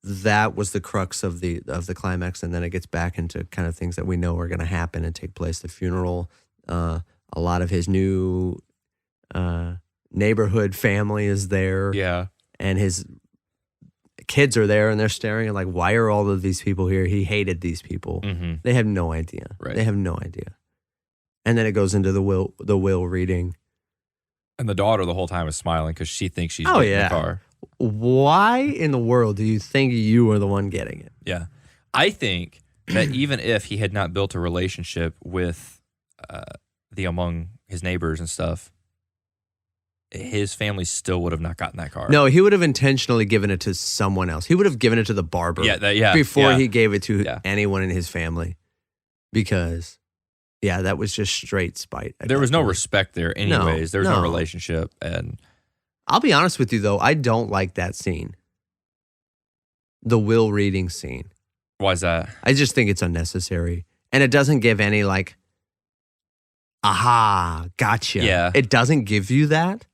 That was the crux of the climax. And then it gets back into kind of things that we know are going to happen and take place. The funeral, a lot of his new neighborhood family is there. Yeah. And his kids are there and they're staring at like, why are all of these people here? He hated these people. Mm-hmm. They have no idea. Right. They have no idea. And then it goes into the will reading. And the daughter the whole time is smiling because she thinks she's Oh, getting yeah. the car. Why in the world do you think you were the one getting it? Yeah. I think that even if he had not built a relationship with among his neighbors and stuff, his family still would have not gotten that car. No, he would have intentionally given it to someone else. He would have given it to the barber before he gave it to anyone in his family. Because, that was just straight spite. There was no respect there anyways. There was no no. relationship. And I'll be honest with you, though. I don't like that scene. The will reading scene. why is that? I just think it's unnecessary. And it doesn't give any like, aha, gotcha. Yeah. It doesn't give you that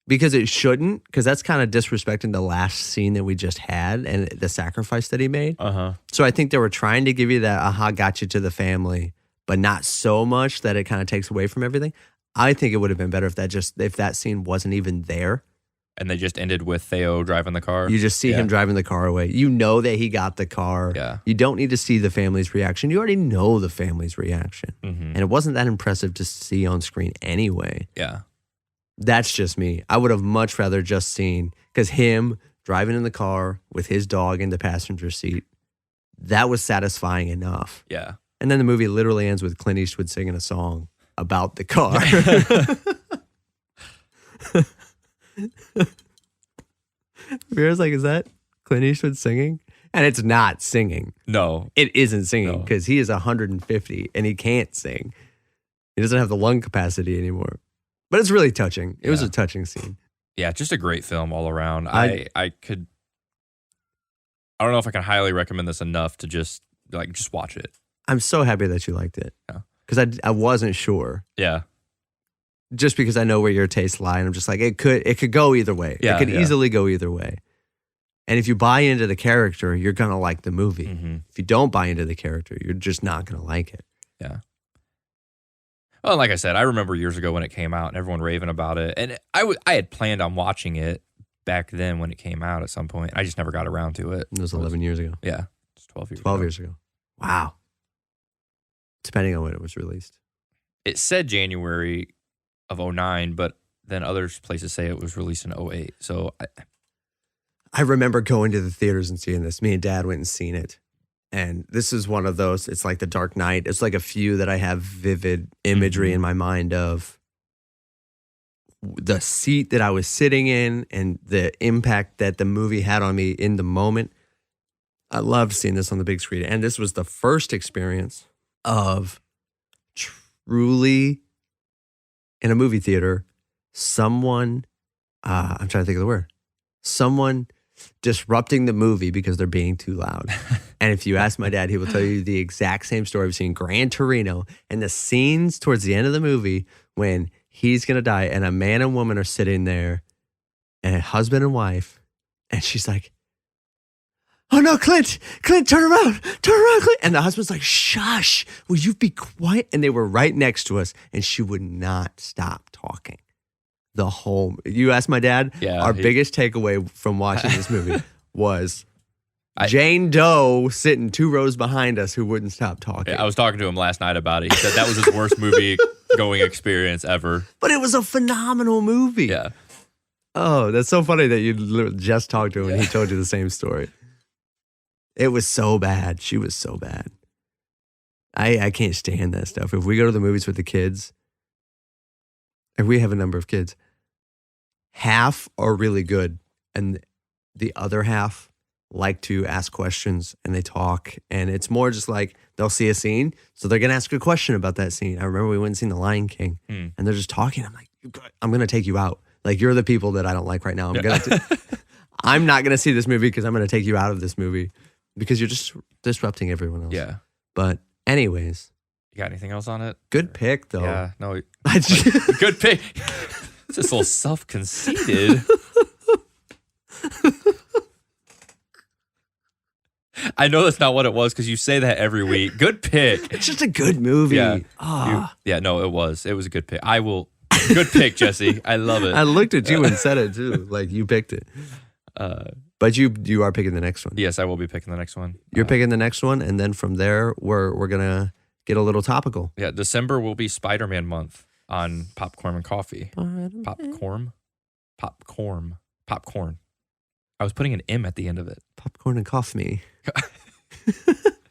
because it shouldn't, because that's kind of disrespecting the last scene that we just had and the sacrifice that he made. Uh-huh. So I think they were trying to give you that, aha, gotcha to the family, but not so much that it kind of takes away from everything. I think it would have been better if that scene wasn't even there. And they just ended with Theo driving the car. You just see him driving the car away. You know that he got the car. Yeah. You don't need to see the family's reaction. You already know the family's reaction. Mm-hmm. And it wasn't that impressive to see on screen anyway. Yeah. That's just me. I would have much rather just seen, because him driving in the car with his dog in the passenger seat, that was satisfying enough. Yeah. And then the movie literally ends with Clint Eastwood singing a song about the car. Vera's like, is that Clint Eastwood singing? And it's not singing. No. It isn't singing because he is 150 and he can't sing. He doesn't have the lung capacity anymore. But it's really touching. It was a touching scene. Yeah, just a great film all around. I don't know if I can highly recommend this enough to just watch it. I'm so happy that you liked it. Yeah. Because I wasn't sure. Yeah. Just because I know where your tastes lie, and I'm just like, it could go either way. Yeah, it could easily go either way. And if you buy into the character, you're going to like the movie. Mm-hmm. If you don't buy into the character, you're just not going to like it. Yeah. Well, like I said, I remember years ago when it came out and everyone raving about it. And I had planned on watching it back then when it came out at some point. I just never got around to it. It was 11 years ago. Yeah. It's 12 years 12 years ago. Wow. Depending on when it was released. It said January of 2009, but then other places say it was released in 2008. So I remember going to the theaters and seeing this. Me and Dad went and seen it. And this is one of those, it's like The Dark Knight. It's like a few that I have vivid imagery in my mind of the seat that I was sitting in and the impact that the movie had on me in the moment. I loved seeing this on the big screen. And this was the first experience of truly in a movie theater, someone, I'm trying to think of the word, someone disrupting the movie because they're being too loud. And if you ask my dad, he will tell you the exact same story of seeing Gran Torino and the scenes towards the end of the movie when he's going to die and a man and woman are sitting there and a husband and wife. And she's like, oh no, Clint, turn around, Clint. And the husband's like, shush, will you be quiet? And they were right next to us and she would not stop talking. The whole, you asked my dad, our biggest takeaway from watching this movie was Jane Doe sitting 2 rows behind us who wouldn't stop talking. I was talking to him last night about it. He said that was his worst movie going experience ever. But it was a phenomenal movie. Yeah. Oh, that's so funny that you just talked to him and he told you the same story. It was so bad. She was so bad. I can't stand that stuff. If we go to the movies with the kids, if we have a number of kids, half are really good and the other half like to ask questions and they talk. And it's more just like they'll see a scene, so they're going to ask a question about that scene. I remember we went and seen The Lion King and they're just talking. I'm like, I'm going to take you out. Like, you're the people that I don't like right now. I'm not going to see this movie because I'm going to take you out of this movie because you're just disrupting everyone else. Yeah. But anyways. You got anything else on it? Good pick, though. Yeah. No. Good pick. It's just a little self-conceited. I know that's not what it was because you say that every week. Good pick. It's just a good movie. Yeah. No, it was. It was a good pick. Good pick, Jesse. I love it. I looked at you and said it too. Like, you picked it. But you are picking the next one. Yes, I will be picking the next one. You're picking the next one, and then from there, we're gonna get a little topical. Yeah, December will be Spider-Man month on Popcorn and Coffee. Popcorn. I was putting an M at the end of it. Popcorn and coffee.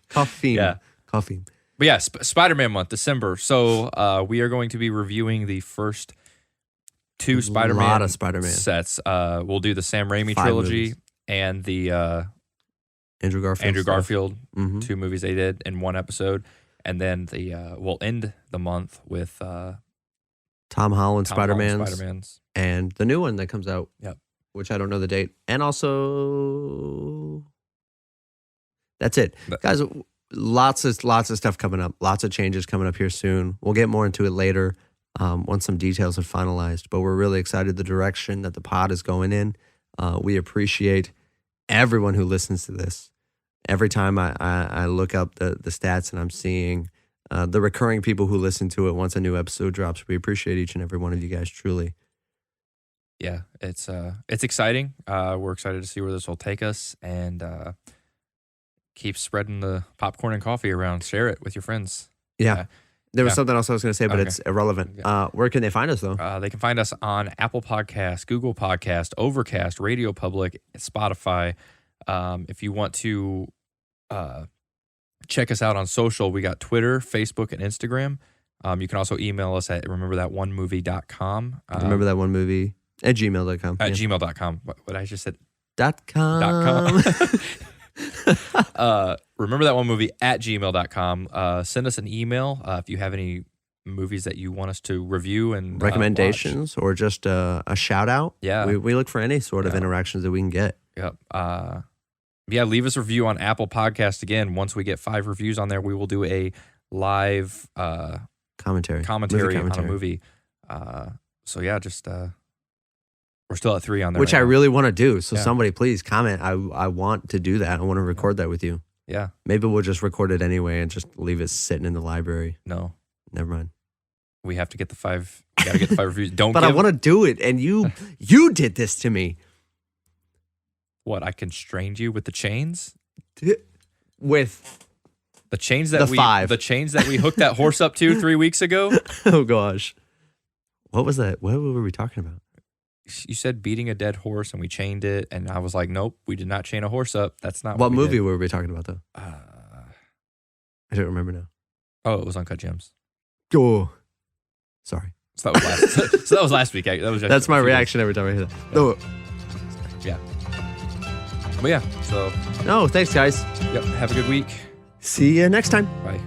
Coffee. Yeah. Coffee. But yeah, Spider-Man month, December. So we are going to be reviewing the first 2 Spider-Man, a lot of Spider-Man sets. We'll do the Sam Raimi 5 trilogy movies. And the Andrew Garfield 2 movies they did in one episode. And then we'll end the month with Tom Holland Spider-Man's Spider-Man's. And the new one that comes out. Yep. Which I don't know the date. And also, that's it. Guys, lots of stuff coming up. Lots of changes coming up here soon. We'll get more into it later once some details are finalized. But we're really excited the direction that the pod is going in. We appreciate everyone who listens to this. Every time I look up the stats and I'm seeing the recurring people who listen to it once a new episode drops, we appreciate each and every one of you guys, truly. Yeah, it's exciting. We're excited to see where this will take us, and keep spreading the popcorn and coffee around. Share it with your friends. Yeah. There was something else I was going to say, but it's irrelevant. Yeah. Where can they find us, though? They can find us on Apple Podcasts, Google Podcast, Overcast, Radio Public, Spotify. If you want to check us out on social, we got Twitter, Facebook, and Instagram. You can also email us at rememberthatonmovie.com. Remember that one movie at gmail.com. At gmail.com. What I just said? .com. Remember that one movie at gmail.com. Send us an email if you have any movies that you want us to review and recommendations or just a shout out. Yeah. We look for any sort of interactions that we can get. Yep. Leave us a review on Apple Podcast. Again, once we get 5 reviews on there, we will do a live commentary on a movie. So yeah, just We're still at 3 on there. Which right I now. really want to do. So Yeah. somebody please comment. I want to do that. I want to record that with you. Yeah. Maybe we'll just record it anyway and just leave it sitting in the library. No. Never mind. We have to get the 5. We gotta get the 5 reviews. Don't. But I want to do it, and you did this to me. What? I constrained you with the chains. With The chains that The 5. The chains that we hooked that horse up to 3 weeks ago. oh gosh, what was that? What were we talking about? You said beating a dead horse, and we chained it, and I was like, nope, we did not chain a horse up. That's not What we movie did. were we talking about though? I don't remember now. Oh, it was Uncut Gems. Oh, sorry. So that was last. So that was last week. That was just That's my a few days. reaction every time I hear that. Oh. Yeah. But yeah. So No, thanks guys. yep. Have a good week. See you next time. Bye.